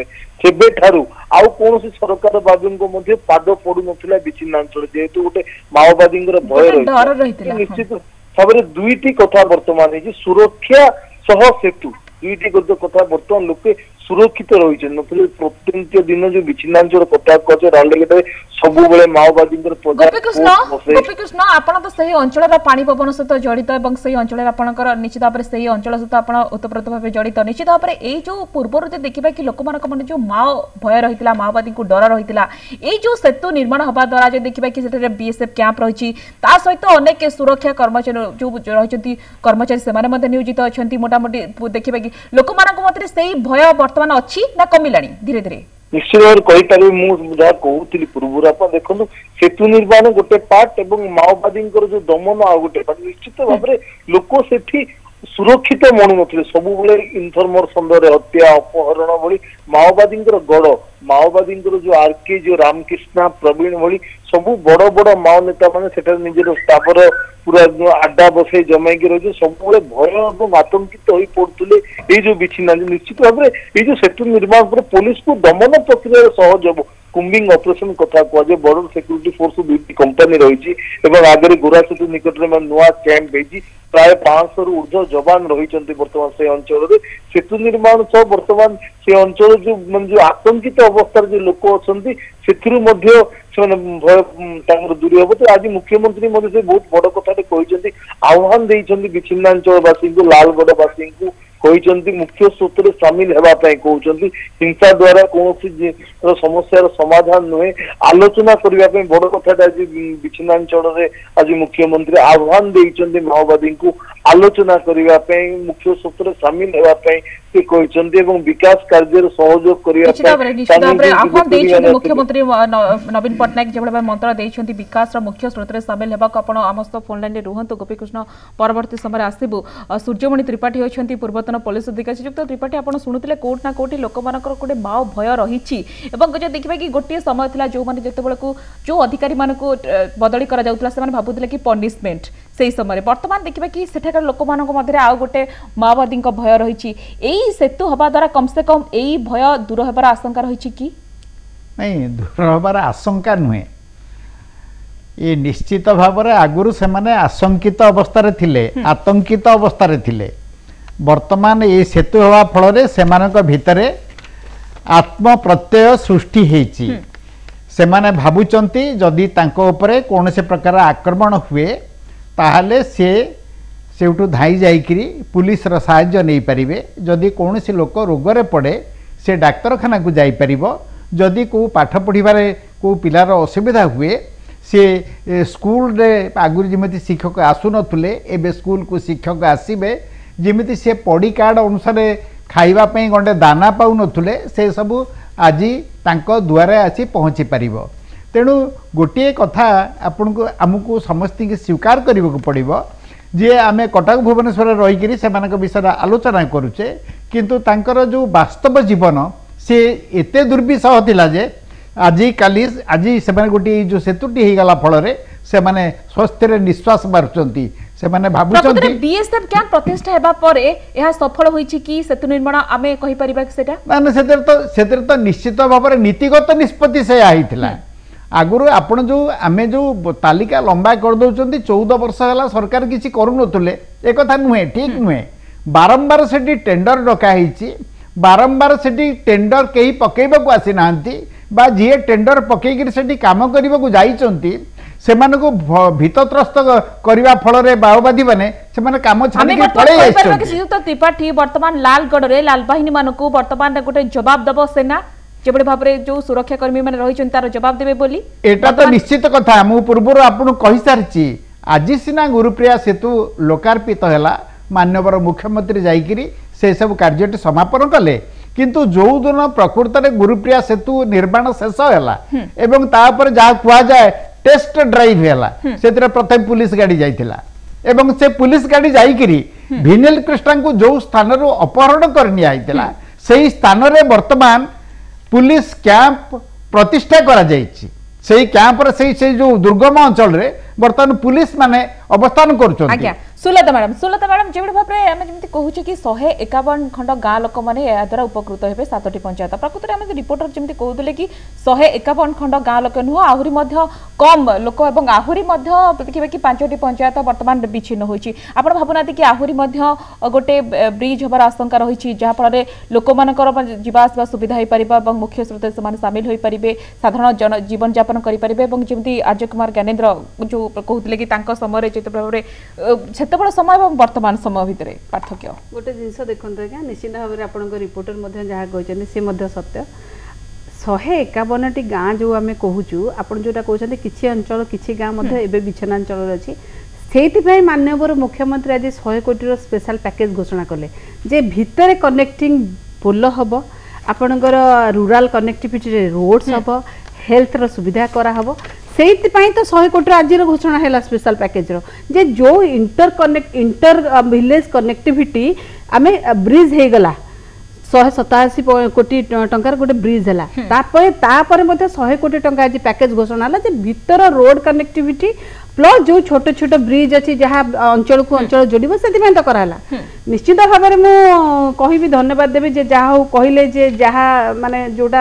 सेबे ठारू आउ कौन सरकार बाबू पाद पड़ू ना विच्छिन्नांचल जेहेतु गोटे माओवादी भय रही निश्चित भाव में दुईटी कथा बर्तमान सुरक्षा सह सेतु दुईटी कथा बर्तमान लोके सुरक्षित रही प्रत्येक दिन जो विच्छिन्नांचल कथा कहे राउरकेला सब माओवादी गोपीकृष्ण आप तो सही अंचल पानी पवन सहित जड़ित से अंचल आपंकर निश्चित भाव से अंचल सहित आप ओतप्रोत भाव जड़ित निश्चित भाव में यही जो पूर्व देखा कि लोक मान जो माओ भय रही माओवादी को डर रही है जो सेतु निर्माण हवा द्वारा जो देखा कि बीएसएफ कैंप रही सहित अनेक सुरक्षा कर्मचारी जो रही कर्मचारी से नियोजित अच्छा मोटामोटी देखा कि लोक मान से भय बर्तमान अच्छी ना कमिला धीरे धीरे निश्चित भाव कहीपर मुझे कहूली पूर्व आप देखो सेतु निर्माण गोटे पार्ट और माओवादी जो दमन आ गोटे पार्ट निश्चित भाव में लोक से सुरक्षित मनु न सब इनफर्मर सन्देह हत्या अपहरण भली माओवादी गढ़ माओवादी जो आरके जो रामकृष्णा प्रवीण भली सब बड़ बड़ माओ नेता मैंने निजर स्टाफर पूरा आड्डा बसई जमाई रही सब भय और आतंकित हो पड़ते ये जो विच्छिन्ना निश्चित भाव में ये जो सेतु निर्माण पर पुलिस को दमन प्रक्रिया सहज हम कुंबिंग ऑपरेशन कथा कहुए बॉर्डर सिक्यूरिटी फोर्स दुईटी कंपनी रही आगे गोरा सेतु निकट में नुआ कैंप होती प्राय 500 रु ऊर्ध्व जवान रही बर्तमान से अंचल सेतु निर्माण सह बर्तमान से अंचल जो आतंकित अवस्था जो लोक अच्छा से भय दूरी हम तो आज मुख्यमंत्री से बहुत बड़ कथा कहते आह्वान देते विच्छिन्नांचलवासी को लालगढ़वासी को कहते मुख्य स्रोत में सामिल होगापी कहते हिंसा द्वारा कौन समस्या समाधान नुहे आलोचना करने बड़ कथा आज विच्छिन्नांचल आज मुख्यमंत्री आह्वान देते माओवादी को आलोचना करने मुख्य स्रोत में सामिल होगापी से कहते विकास कार्य सहयोग करने मुख्यमंत्री नवीन पट्टनायक जो मंत्र देते विकास मुख्य स्रोत में सामिल होगा आमस्त फोन लाइन रुहतु गोपीकृष्ण परवर्ती समय आसबू सूर्यमणि त्रिपाठी अच्छा पूर्वतन पुलिस अधिकारी श्रीयुक्त त्रिपाठी आप शुणुते कौट ना कौटी लोक मान गोटे माओ भय रही देखिए कि गोटे समय था जो मैंने जिते जो अधिकारी मानक बदली कर भावुले कि पनिशमेंट से समय बर्तमान देखिए कि सेठाकार लोक मान आउ गोटे माओवादी भय रही सेतु हवा द्वारा कम से कम यही भय दूर होबार आशंका रही कि नहीं दूर होबार आशंका नुहे ये निश्चित भाव में आगुरी से आशंकित अवस्था थिले आतंकित अवस्था थिले वर्तमान ये सेतु हवा फल से भितर आत्म प्रत्यय सृष्टि होती से भावुंट जदि कौन से प्रकार आक्रमण हुए ताहले सेठू धाई जाइकरी पुलिस रो साहाय्य नहीं पारिबे जदि कौन से लोक रोगरे पड़े से डाक्तरखाना को जाई परिबो जदि को पाठ पढ़िबारे को पिलार असुविधा हुए से स्कूल रे आगुरी जमिति शिक्षक आसु नथुले एबे स्कूल को शिक्षक आसीबे जमिति से पड़ी कार्ड अनुसार खाइबा पई गंडे दाना पाउ नथुले से सब आज तांको दुआरे आसी पहुँची पारिबो तेणु गोटे कथा आपन को आमको समस्त के स्वीकार करने को पड़ो जे आमे कटक भुवनेश्वर रहीकि से विषय आलोचना करुचे किंतु तांकर जो वास्तव जीवन से एते दुर्विसह थिला जे आज काली आज से गोटे जो सेतुटी हो गला फल से माने स्वस्थ निश्वास मारुचंती से माने भाबुचंती बीएसएफ कैंप प्रतिष्ठा हेबा परे यह सफल होईछि कि सेतु निर्माण आमे कहि परिबा कि सेटा माने सेतर तो निश्चित भाव नीतिगत निष्पत्ति से आइथिला आगुरु आपण जो आमे जो तालिका लंबा कर दउचंती 14 वर्ष हला सरकार किछि करू नथुले ए कथा नुहे ठीक नुहे बारंबार सेठी टेंडर डका हिची बारंबार सेठी टेंडर केही पकेइबा को आसी नांती बा जे टेंडर पकेइगिर सेठी काम करिबा को जाईचंती सेमानको भीतत्रस्त करबा फल रे माओवादी माने सेमाने काम छाडी के पळे आइछन श्रीयुक्त त्रिपाठी वर्तमान लालगढ़ रे लाल बाहिनी मानको वर्तमान गोटे जवाब दबो सेना जेबडे भाबरे जो सुरक्षा कर्मी माने रहिछन तार जवाब देबे बोली एटा तो निश्चित कथा मु पूर्वरो आपन कहि सारची आज सिना गुरुप्रिया सेतु लोकार्पित हैला माननीय मुख्यमंत्री जाइकिरी से सब कार्यटी समापन कले किंतु जो दिन प्रकृत में गुरुप्रिया सेतु निर्माण शेष है एवं तापर जहाँ कुआ जाए टेस्ट ड्राइव है से प्रथम पुलिस गाड़ी जाइथिला एवं से पुलिस गाड़ी जाइकिरी भिनिल कृष्णा को जो स्थान अपहरण कर निया से स्थान रे वर्तमान पुलिस कैंप प्रतिष्ठा करा जाइछि से कैंप रे से जो दुर्गम अंचल रे वर्तमान पुलिस माने अवस्थान कर सुलता मैडम जेबडे भाबरे हम जेमति कहू कि 151 खंड गाँ लोक माने या द्वारा उपकृत हेबे 7टी पंचायत प्रकृत रे हम रिपोर्टर जेमति कहउतले कि 151 खंड गाँ लोक नुह आहुरी मध्य कम लोक एवं आहुरी मध्य देखिबे कि 5टी पंचायत वर्तमान विच्छिन्न होइछि आपण भाबुनाति कि आहुरी मध्य गोटे ब्रिज होबार आशंका रहिछि जहा फल रे लोक मानकर जीवा आसवा सुविधा होई परिबा एवं मुख्य स्रोत समान शामिल होई परिबे साधारण जीवन यापन करि परिबे एवं जेमति आर्य कुमार ज्ञानेन्द्र जो कहउतले कि तांको समय रे चित्त भाबरे सेतबळ समय एवं वर्तमान समय भितर पार्थक्य गोटे जिनस देखते क्या निश्चित भाव में आपण रिपोर्टर जहाँ कहते सी सत्य 151टी गाँ जो आम कहूँ आपड़ जोटा कहते किसी अंचल किसी गाँ एवं विच्छिन्नांचल अच्छी से माननीय मुख्यमंत्री आज 100 कोटी स्पेशल पैकेज घोषणा कले जे भितर कनेक्टिंग पोल हम आपणकर रूराल कनेक्टिविटी रोड्स हम हेल्थ सुविधा कराहब से तो 100 कोटी आज घोषणा है स्पेशल पैकेज रो जे जो इंटर विलेज कनेक्टिविटी आम ब्रिज हो गला 187 कोटी टंकार गोटे ब्रिज है 100 कोटी टंका आज पैकेज घोषणा है जे भीतर रोड कनेक्टिविटी प्लस जो छोट छोट ब्रिज अच्छी जहाँ अंचल को अंचल जोड़ से तो कराला निश्चित भाव में मुझे धन्यवाद देवी जे जहाँ हो कहले जे जहाँ माने जोटा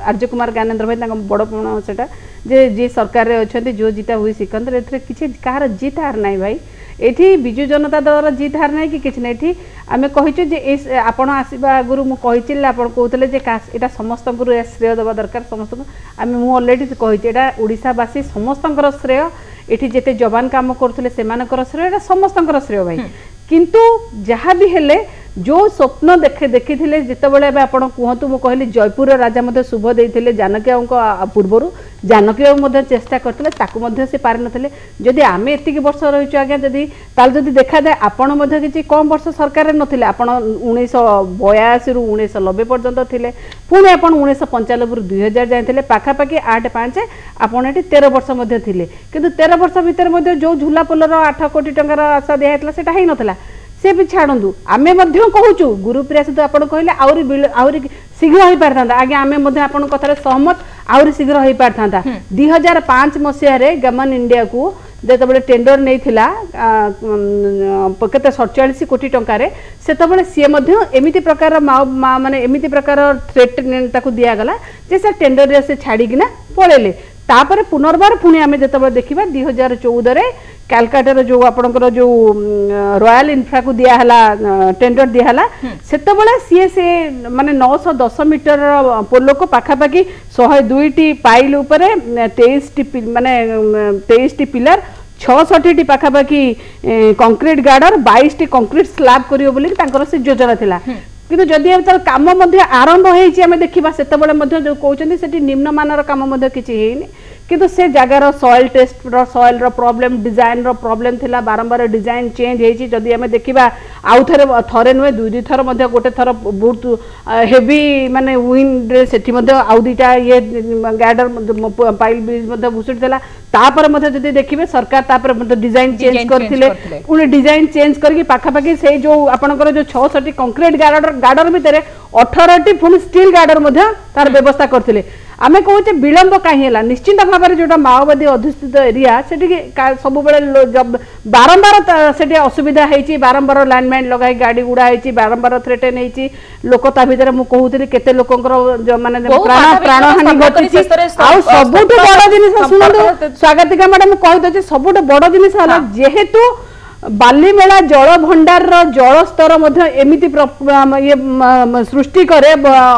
आर्य कुमार ज्ञानेन्द्र भाई बड़ पूर्ण से जे सरकार रे अच्छा जो जीता हुई सिकंदर किसी कहार जीत हार ना भाई ये विजु जनता दल जीत हार ना कि किसी ना ये आम कही आपण आसवा आगुरी मुझे आप कहते यहाँ समस्त श्रेय देवा दरकार समस्त आम अलरेडी कही ओडावासी समस्त श्रेय ये जिते जवान काम करुले श्रेय समस्त श्रेय भाई किंतु जहाँ भी हेले जो स्वप्न देखी जितेबाला आपड़ कहतु मुझे कहली जयपुर राजा शुभ देते जानकी बाबू पूर्वर जानकी बाबू चेष्टा करते से पारि नथिले जदि आम एतिक वर्ष रही आज्ञा जदि जदि देखा जाए आपण कि कम वर्ष सरकार नथिले आपण 1982 रु 1990 पर्यंत थिले पुणी आपण 1995 रु 2000 जाइथिले पाखापाखि 8-5 आपण एटी 13 वर्ष मध्ये थिले किंतु 13 वर्ष भितर जो झूला पोलर 8 कोटी टंकार आशा दिया सेटा ही नथिला से भी छाड़ू आमे कहूँ गुरुप्रिया सेतु आप कहले आउरी शीघ्र हो पारता आगे आम कथार सहमत आउरी शीघ्र हो पारता 2005 मसीह गवर्नमेंट इंडिया को जिते टेंडर नहीं केते 47 कोटी टंकार से सी एमती प्रकार माने एमती प्रकार थ्रेट दिगला जे से टेंडर से छाड़ीना पड़ेले तापर पुनर्बार पुणी आम जो देखा 2014 कालकाटार जो आपणकर जो रॉयल इन्फ्रा को दियाला टेंडर दियाला सेतबेला सी से माने 910 मीटर पोल को पाखापाखि 102टी पाइल उपरे 23टी माने 23टी पिलर 66टी पाखापाखि कंक्रीट गार्डर 22टी कंक्रीट स्लैब करियो बोली तांकर से योजना थिला किंतु जदि काम आरंभ होमें देखा से जो कहते से निम्न मानर काम किसी किंतु से जगार soil test soil problem design problem थिला बारंबार डिजाइन चेंज होती जदि आम देखा आउ थे नुहे 2 थर गोटे थर बहुत हेवी माने विंड से आउ 2टा ये गार्डर पाइल ब्रिज भुशुड़ी तापर मध्य जदि देखिबे सरकार तापर मध्य डिजाइन चेंज करथिले पुणी डिजाइन चेंज करके पाखापाखि से जो आपनकर जो 600 कंक्रीट गार्डर भितर 18 पुणी स्टील गार्डर मध्य तार व्यवस्था करथिले आमे कहूचे विलंब कहीं है निश्चिंत भाव में जो माओवादी अधिष्ठित एरिया से सब बारंबार से असुविधा होती बारंबार लैंडमाइन लगाई गाड़ी गुड़ा होती बारंबार थ्रेटेन होती लोक ता भीतर मु कहूली केते लोकंकर माने प्राण हानि घटी सबुठ बड़ जिनिस शुणु स्वागतिका मैडम कहि दे सबुठ बड़ जिनिस हला जेहेतु बालीमेला जल भंडार जल स्तर एमती सृष्टि करे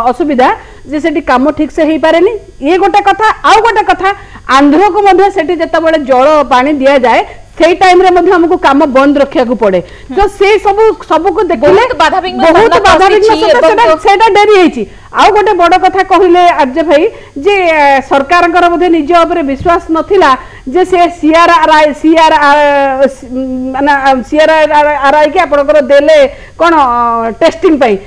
असुविधा जे सेठी काम ठीक से हो पारे ये गोटे कथा आउ गोटे कथा आंध्र को मध्य सेठी जतबेले जल पानी दिया जाए से टाइम रे मध्य हमको काम बंद रखिया को पड़े तो से सब को देखले बहुत बाधा सेटा डेरी हेची आउ गोटे बड़ कथा कहले आर्य भाई जे सरकारकर मध्य निज ऊपर विश्वास नथिला जे से सीआरआरआई के आपनकर देले कोन टेस्टिंग पाई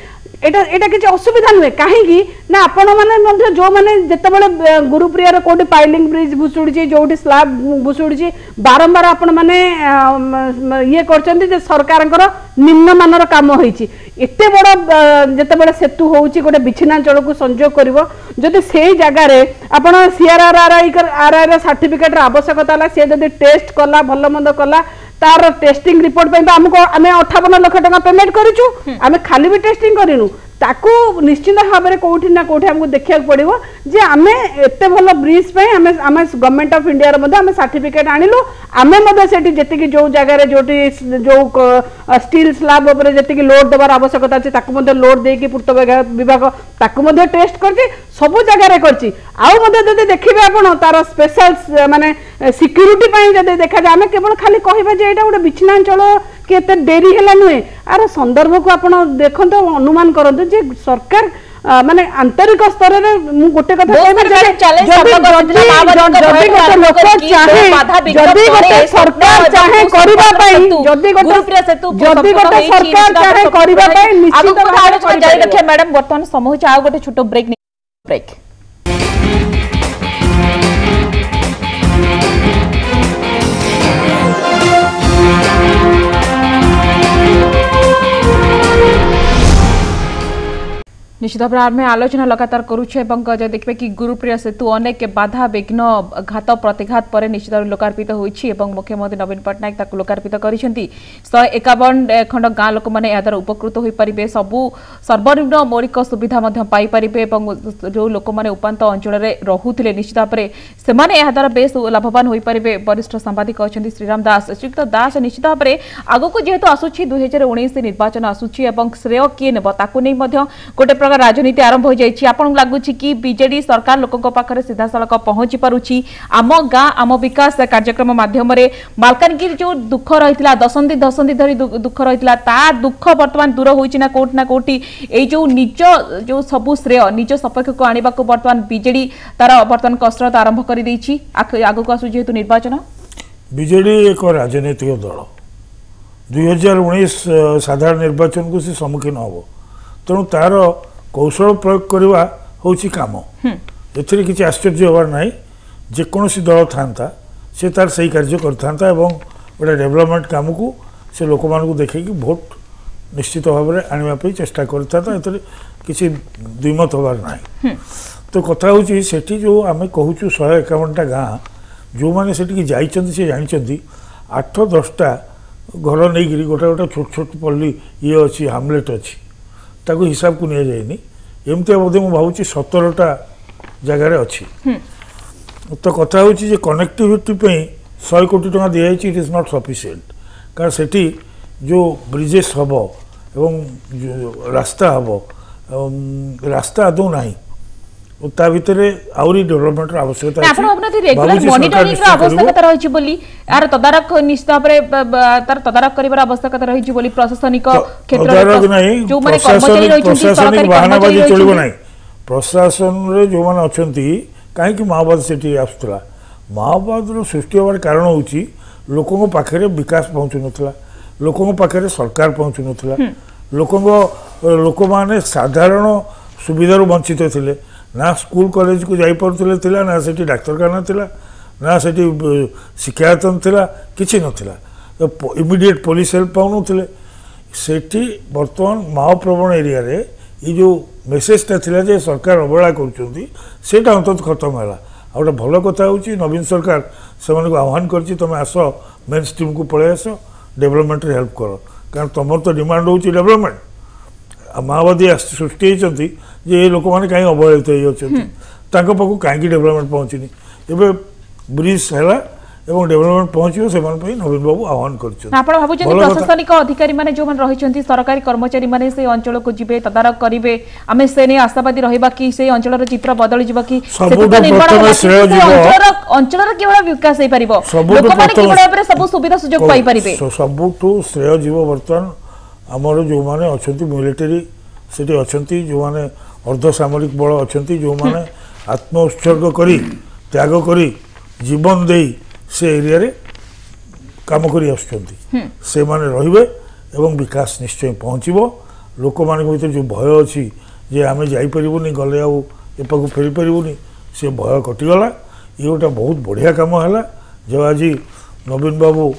एटा किसी असुविधा नुहे कहीं ना आपण मैंने जो मैंने जितेबाला गुरुप्रिया कोटी पाइलिंग ब्रिज भुशुड़ी जो स्लाब भुशुड़ी बारंबार आपण मैंने ये कर सरकार निम्न मानर काम होती एत बड़ जितेबाला सेतु होची गोटे विच्छिन्नांचल को संजोग कर जदि से जगार आप सीआरआरआई सर्टिफिकेट आवश्यकता सी जब टेस्ट कला भल मंद कला तार टेस्टिंग रिपोर्ट आमको आम 58 लाख टका पेमेंट करूँ आम खाली भी टेस्टिंग करूँ ताकू निश्चित भाव में कौटी ना कौटी हमको देखा पड़ो जे आम एत भल ब्रिज आम गवर्नमेंट ऑफ इंडिया आम सर्टिफिकेट आणिलु आम जी जो जगार जो स्टील स्लाब जी लोड देवार आवश्यकता अच्छे लोड देकी पूर्त विभाग ताकू टेस्ट कर सब जगार कर देखिए आप तार स्पेशल माने सिक्यूरीटी जब देखा जाए आम केवल खाली कहवा जे एटा गोटे विच्छिन्नांचल के डेरी है नुहे आर संदर्भ को आप देखो अनुमान करते जे सरकार माने आंतरिक स्तर में गोटे कथा सरकार चाहे मैडम बर्तमान समय गोटे छोट ब्रेक निश्चित भाव में आलोचना लगातार करुचे देखिए कि गुरुप्रिया सेतु अनेक बाधा विघ्न घात प्रतिघात पर निश्चित भाव लोकार्पित होइछि एवं मुख्यमंत्री नवीन पट्टनायक ताकु लोकार्पित करिसेंती 151 खंड गाँ लोक मैंने यादार उपकृत हो पारे सबू सर्वनिम्न मौलिक सुविधा पाई पारे जो लोक मैंने उपात अंचल में रुले निश्चित भाव में यादार बेस लाभवान हो पारे वरिष्ठ सांबादिक अच्छा श्रीराम दास श्रीयुक्त दास निश्चित भाव में आगक जेहेतु आसूची 2019 निर्वाचन आसूची श्रेय किए नेब ताकू नहीं गोटे प्रकार राजनीति आरंभ हो जाइए आपन लगुच कि बीजेडी सरकार लोकों पाखे सीधा सड़क पहुंची पारुची आम गाँ आम विकास कार्यक्रम माध्यम मालकानगिरी जो दुख रही दशंधि धरी दुख रही दुख बर्तमान दूर होना कोटी ये जो निज जो सबू श्रेय निज सपक्ष को आने को बर्तमान बीजेडी तार बर्तमान कसरत आरंभ कर आगक आसू जेहेतु निर्वाचन बीजेडी एक राजनैतिक दल 2019 साधारण निर्वाचन को सम्मुखीन हम तेणु तार कौशल प्रयोग करवा हूँ कम एथिरे किसी आश्चर्य हबार ना जेकोसी दल था से तार सही कार्य करता गोटे डेवलपमेंट काम को से लोक मानू देखे भोट निश्चित भाव में आने चेष्टा करता किसी द्विमत हबार ना तो कथा हूँ से जो आम कहूँ 151टा गाँ जो मैंने से जानते 8-10टा घर नहीं गोटे गोटे छोट छोट पल्ली ये अच्छी हामलेट अच्छी ताको हिसाब को नहीं जाए एमती बोधे मुझे भावी 17टा जगार अच्छी तो कथा हूँ कनेक्टिविटी 100 कोटी टका दिखाई इट इज नॉट सफिशिएंट कारण से जो ब्रिजेस हम एवं रास्ता हम रास्ता आदौ ना ता भितर आउरी डेवलपमेंट आवश्यकता आपण अपनति रेगुलर मॉनिटरिंग रो आवश्यकता रहिछि बोली यार तदारक निश्चित भाबरे तार तदारक करिवार आवश्यकता रहिछि बोली प्रशासनिक क्षेत्र जो माने कर्मचारी रहिछि सरकारी कर्मचारी चलिबो नै प्रशासन रे जो माने अछंती काहे कि माओवाद सेठी आस्तला माओवाद रो सृष्टि होबार कारण होछि लोकन पाखरे विकास पहुंचु नथला लोकन पाखरे सरकार पहुंचु नथला लोक माने साधारण सुविधार वंचित थिले ना स्कूल कॉलेज को जाई पड़ुले ना से डाक्तरखाना थिला ना सेठी शिकायतन थिला किछि नथिला इमिडिएट पुलिस हेल्प पाउनथिले सेठी वर्तमान माओ प्रवण एरिया रे ये जो मेसेजटा थिला जे सरकार अवहेला करूछंती सेटा अंत खत्म हैला आ गोटे भल कथा होची नवीन सरकार से आह्वान करछि तुम आस मेन स्ट्रीम को पळे आस डेवलपमेंट रे हेल्प कर कारण तुम तो डिमांड होची डेवलपमेंट माओवादी सृष्टि होती जे लोक मैंने कहीं अवहेलित होती कहीं डेवलपमेंट पहुँचनी एवं ब्रिज है एवं डेवलपमेंट पहुँचो से नवीन बाबू आह्वान कर प्रशासनिक अधिकारी माने जो रही सरकारी कर्मचारी माने से अंचल को जीवे तदारख करेंगे आम से नहीं आशावादी रहा कि से अंचल चित्र बदल जा कि अंचल केवल विकास हो पार सब सुविधा सुजोग पाई सबुठ श्रेय जीव बर्तमान आमर जो माने अच्छी मिलिटारी से अच्छी जो माने अर्धसामरिक बल अच्छी जो माने आत्म उत्सर्ग करी त्याग करी जीवन दे से एरिया रे काम करी आसुचंती से माने रहिबे एवं विकास निश्चय पहुँचबो लोक मान भीतर जो भय अच्छी जे आमे जाई परिबुनी गले आउ एपाकु फेरी परिबुनी से भय कटिगला ये गोटे बहुत बढ़िया काम है जो आज नवीन बाबू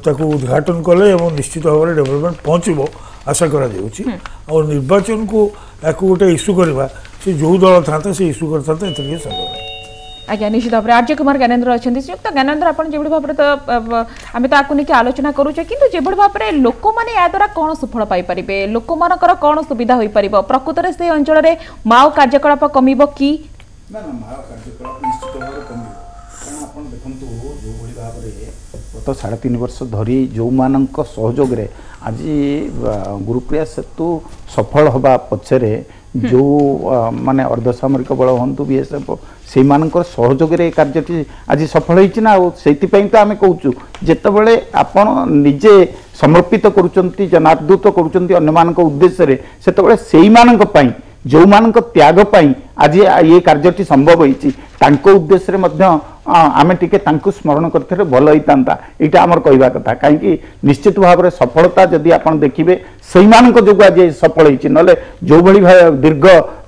ताकू उद्घाटन कले और निश्चित भाव में डेवलपमेंट पहुँचब आशा करा और निर्वाचन को या गोटे इश्यू करवा से जो दल था से इश्यू करता संभव आज्ञा निश्चित भाव में आर्य कुमार ज्ञानेन्द्र अच्छा श्रीयुक्त ज्ञानेन्द्र आप जो भाव में तो आम तो नहीं आलोचना करुचे कि जो भाव में लोक मैंने या द्वारा कौन सुफल पाइपर लोक मानकर कौन सुविधा हो पार प्रकृत में से अंचल में माओ कार्यकलाप कमिब कि गत 3.5 वर्ष धरी जो मानक सहयोग रे आज गुरुप्रिया सेतु सफल होबा पछरे जो माने अर्धसामरिक बल हंतु बीएसएफ से मानकर सहयोग रे कार्यटी आज सफल होइछि ना सेति पई तो आमे कहूछु जेते बेले आपण निजे समर्पित करूचंती जनार्दूत करूचंती अन्य मानक उद्देश्य रे सेते बेले सेई मानक पई जो मानक त्याग पई आज ये कार्यटी संभव होइछि तांको उद्देश्य रे मध्य आमे टिके तांको स्मरण करथे भल होइतांता एटा हमर कहबा कथा काहेकि निश्चित भाव में सफलता जदि आपण देखिबे सेई मानक जो आज सफल होइछि नले जो भली दीर्घ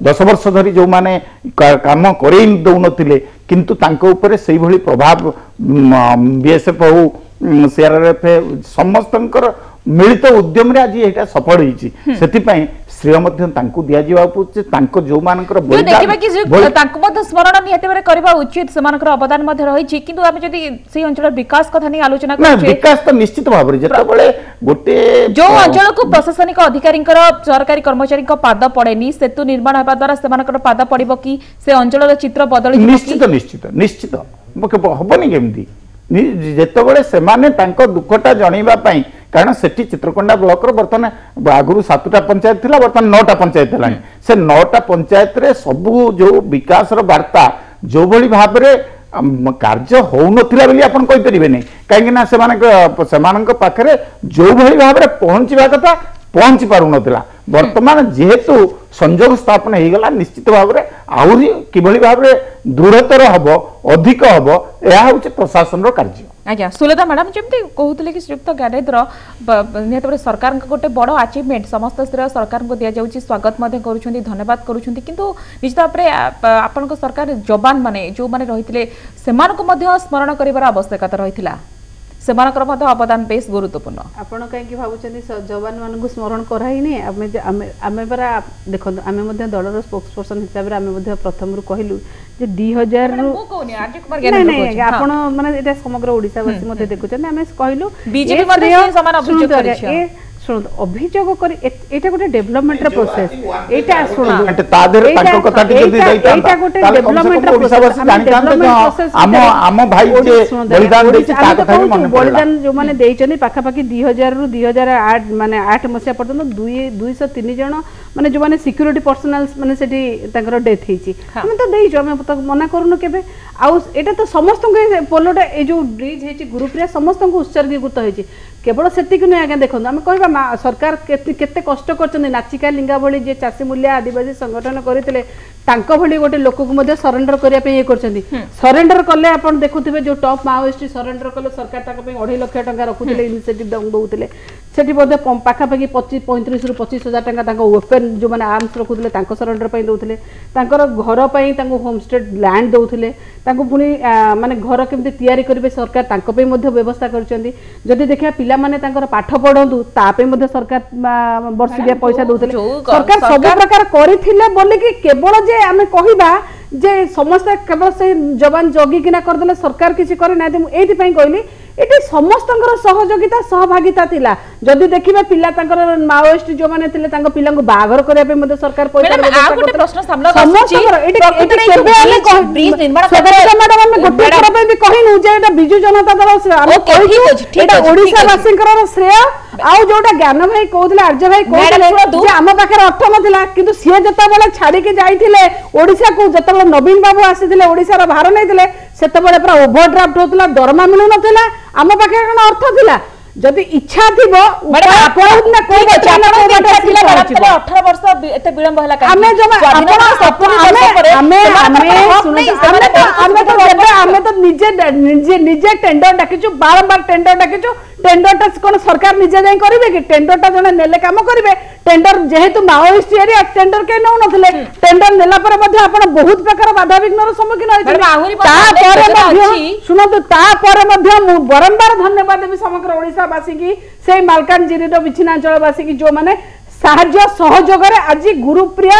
10 वर्ष धरी जो माने काम करे दउनथिले किंतु तांको ऊपर सेई भली प्रभाव बीएसएफ हो सीआरएफ समस्तंकर मिलित उद्यम रे आज एटा सफल होइछि सेति पई श्रेय मध्य तांको दिया जीवा उचित तांको जो मानकर देखिबा कि तांको मध्य स्मरण निहते बेरे करबा उचित समानकर अवदान मध्य रहिछि किंतु आमे जदी से अंचल विकास कथा नहीं आलोचना करछे विकास तो निश्चित भाव रे जता बळे गोटे जो अंचल को प्रशासनिक अधिकारींकर सरकारी कर्मचारी को पाद पड़ेनी सेतु निर्माण हेबा द्वारा समानकर पाद पड़िबो कि से अंचल चित्र बदल निश्चित निश्चित निश्चित हबनी केमती जेते बळे सेमाने तांको दुखटा जणीबा पई कारण सेठी चित्रकोंडा ब्लॉक रो बर्तमान आगुरु 7टा पंचायत थिला बर्तमान 9टा पंचायत हलानी से 9टा पंचायत रे सबु जो विकास रो वार्ता जो भली भाव रे कार्य हो नथिला बेली आपण कहि परिबे नै काहे ना सेमानक पाखरे जो भली भाव रे पहुंचबा कथा पहुंची पारु नथिला वर्तमान जेहेतु संजोग स्थापन हो गला निश्चित भाव में आहरी किभली भाव में दृढ़तर हबो अधिक हबो यह हूँ प्रशासन रो कार्य आज्ञा सुलता मैडम जमी कहते कि श्रीयुक्त ज्ञानेन्द्र निहत सरकार गोटे बड़ अचिवमेंट समस्त श्रेय सरकार को दि जाऊँगी स्वागत करुँच धन्यवाद करुँच किंतु निश्चित भाव में आपण सरकार जवान माने जो माने रही स्मरण कर आवश्यकता रही सेमानकर मध्य अवदान बेस गुरुत्वपूर्ण आपण कहीं भावुं जवान मान स्मरण कराई आमे बरा देखो आमे मध्य दलर स्पोक्स पर्सन हिसाब रे आमे प्रथम रु कहलु जे 2000 रु नहीं आपण माने एटा समग्र ओडिसा वासी मते देखुछन आमे कहलु बीजेपी मध्य समान अभियोग करिछ शुण अभियोग कर एटा गोटे डेवलपमेंट रो प्रोसेस एटा शुण ता देरे ताको कथा टिके दे दैता एटा गोटे डेवलपमेंट रो प्रोसेस आम भाई जे बलिदान देछि ता कथा मन बलिदान जो माने देइछनी पाखा पाखी 2000 रु 2008 माने 8 मसिया पर्यंत 203 जण माने जो माने सिक्युरिटी पर्सनल्स माने सेठी ताकर डेथ हेछि हम तो देइछो हम तो मना करनु केबे आ एटा तो समस्त के पोलोटा ए जो ब्रिज हेछि गुरुप्रिया समस्त को उत्सर्गीकृत हेछि केवल सेतिक नहीं आगे देखो आम कहवा सरकार केते कष्ट कर नाचिका लिंगा भली जे चाषी मूल्य आदिवासी संगठन करते भली गोटे लोक को सरेंडर करने ये सरेंडर कले आप देखुए जो टॉप माओइस्ट सरेंडर कले सरकार 2.5 लाख टंका रखुले इनिशिएटिव दौले सेठी बोधे पाखापाखि 35 रु 25,000 टंका वेपन जो मैंने आर्म्स रखुले सरेंडर दौले घर पर होमस्टे लैंड दौले पुणी माने घर केमती तैयारी करेंगे सरकार तांको व्यवस्था कर देखा पिला माने पाठ पढ़ु तापे सरकार वर्षिकिया पैसा दौले सरकार सब प्रकार करथिले बोले कि केवल जे आमे कहिबा जे समस्त केवल से जवान जगिकिना करदेले सरकार किसी करे ना एथि पई कहली एटी समस्त सहयोगिता सहभागिता थिला जदि देखिबे पिला माओइस्ट जो माने थिले पिला बाघर करिया पे मध्ये सरकार पैसा गोटे प्रश्न सामना मैडम हम गोटे थोर पे भी कहिनु जे एटा बिजु जनता दल हम कहि एटा ओडिसा वासिंकर श्रेय आउ जोटा ज्ञान भाई कहउतले आर्य भाई कहउतले जे हम पाखर अर्थ नथिला किंतु सी जता बेले छाडी के जाइथिले ओडिसा को जता बेले नवीन बाबू आसीथिले ओडिसा रा भार नैथिले सेते बेले पूरा ओवरड्राफ्ट होतला दरमा मिलु नथिला आम पाखे कौन अर्थ थिला जदि इच्छा थिबो आपण ना कोइ बच्चा ना कोइ बच्चा थिला 18 वर्ष एते विलंब हला का हमें जमा हमें तो निजे टेंडर डाकिचु बारंबार टेंडर डाकिचु टेंडरटा कोन सरकार निजे जाई करिवे कि टेंडरटा जने नेले काम करिवे टेंडर जेहेतु माओइस्ट एरिया टेंडर के नौ नथले टेंडर नेला पर मध्ये आपण बहुत प्रकार बाधा विघ्नर सम्मुखीन होइथिले ता पर मध्ये सुनतु ता पर मध्ये मु बारंबार धन्यवाद देबी समग्र ओडिसा वासी की से मालकानगिरी रो बिछिनांचल वासी की जो माने साहाଯ୍ୟ सहयोगरे आज गुरुप्रिया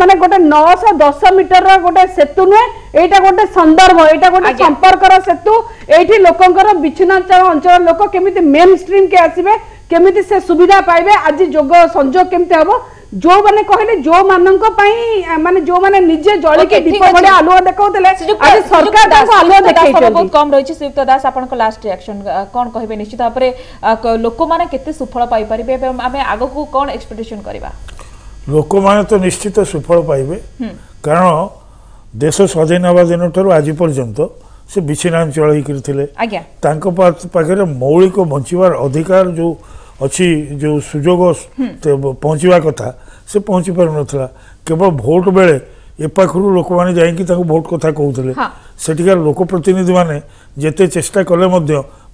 माने गोटे 910 मीटर गोटे सेतु नुहे एटा गोटे संदर्भ एटा गोटे संपर्क सेतु एठी लोकंकर बिछिनांचल अंचल लोक केमिति मेन स्ट्रीम के आसीबे केमिति से सुविधा पाइबे आज जोग संजोग केमिति हबो जो माने कहले जो माननक पई माने जो माने निजे जळी के दीप बडे आलो देखौतले आज सरकार ताको आलो देखै छै बहुत कम रही छै सुयुक्त दास आपन को लास्ट रिएक्शन कोन कहबे निश्चित आपरे लोक माने केते सुफल पाई परिबे आमे आगो को कोन एक्सपेक्टेशन करबा लोक माने तो निश्चित सुफल पाइबे कारण देश स्वाधीन हवा दिन ठरो आज पर्यंत से बिछिनांचल ही करथिले आज्ञा तांको पाखरे मौलिक बंचिवार अधिकार जो अच्छी जो सुजोग पहुँचवा कथा से पहुँची पार नाला केवल भोट बेले ए पाखु लोक मैंने जा भोट कथा कहते सेठिकार लोकप्रतिनिधि मैंने जिते चेष्टा कले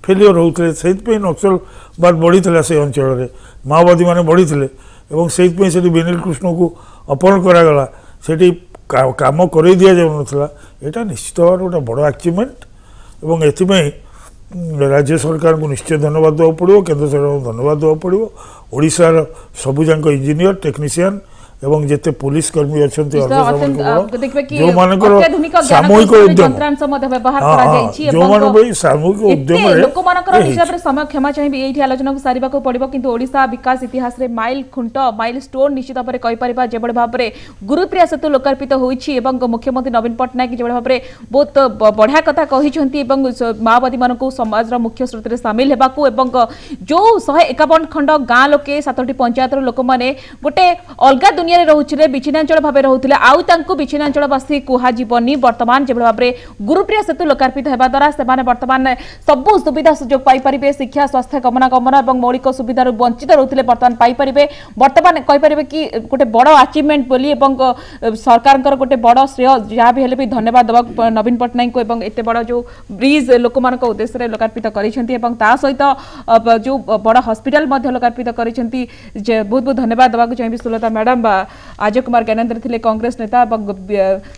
फेलियर होते से नक्सलवाद बढ़ी से अंचल माओवादी मैंने बढ़ी से विनील कृष्ण को अपहरण करागला से काम कर दि जाऊला यहाँ निश्चित भाव गोटे बड़ अचिवमेंट और एपाई राज्य सरकार को निश्चय धन्यवाद देवा पड़ो केंद्र सरकार को धन्यवाद देवा पड़ो ओडिशार सबुजाक इंजीनियर टेक्नीशियन एवं जेते पुलिस कर्मी अच्छा जो मानक सामूहिक उद्यम सामूहिक उद्यम लोक मानकर हिसाब रे समय क्षमा चाहिए एठी आलोचना को सारिबा को पड़िबो किंतु ओडिशा विकास इतिहास रे माइल खुंट माइल स्टोन निश्चित भाव कहि परिबा जेबड़ भाव रे गुरुप्रिया सेतु लोकार्पित होईछि एवं मुख्यमंत्री नवीन पटनायक जेबड़ भाव रे बहुत बढ़िया कथा कहिछंती एवं माओवादी मानको समाज रो मुख्य स्रोत रे शामिल हेबाकू एवं जो 151 खंड गां लोके 7टी पंचायत रो लोक माने गोटे अलगा दुनिया रे रहउछिले बिछिनांचल भाबे रहउथिले आउ तांको बिछिनांचलवासी कुहा जीवनी वर्तमान जेबड़ भाव रे गुरुप्रिया सेतु लोकार्पित हेबा द्वारा से माने वर्तमान सब सुविधा सुजोग पाई परिबे शिक्षा स्वास्थ्य गमनागमन और मौलिक सुविधा वंचित रहउथिले वर्तमान पाई परिबे वर्तमान कहि परिबे कि गोटे बड़ अचीवमेंट बोली एवं सरकार गोटे बड़ श्रेय जहाँ भी हेले भी धन्यवाद दबा नवीन पटनायक को एवं एते बड़ जो ब्रिज लोक मानक उद्देश्य रे लोकार्पित करिसेंती एवं ता सहित जो बड़ हॉस्पिटल मध्ये लोकार्पित करिसेंती बहुत बहुत धन्यवाद दबा चाहिए सुलता मैडम अजय कुमार ज्ञानेन्द्र थिले कांग्रेस नेता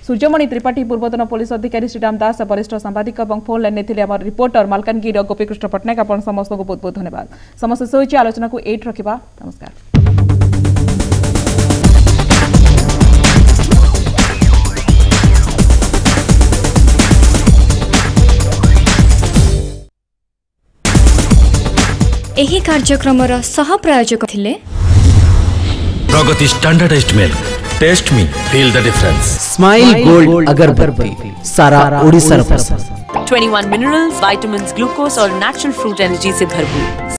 सूर्यमणि त्रिपाठी पूर्वतन पुलिस अधिकारी श्रीराम दास वरिष्ठ सांबादिक और फोन लाइन थे आम रिपोर्टर मालकानगिरी गोपीकृष्ण पटनायक आप समस्त को बहुत बहुत धन्यवाद समस्त से आलोचना को 8 रखा नमस्कार। एही कार्यक्रमर सह प्रायोजक थिले Pragati standardized milk test me feel the difference smile gold अगरबत्ती सारा ओडिशा 21 मिनरल्स, विटामिन्स, ग्लूकोज और नेचुरल फ्रूट एनर्जी से भरपूर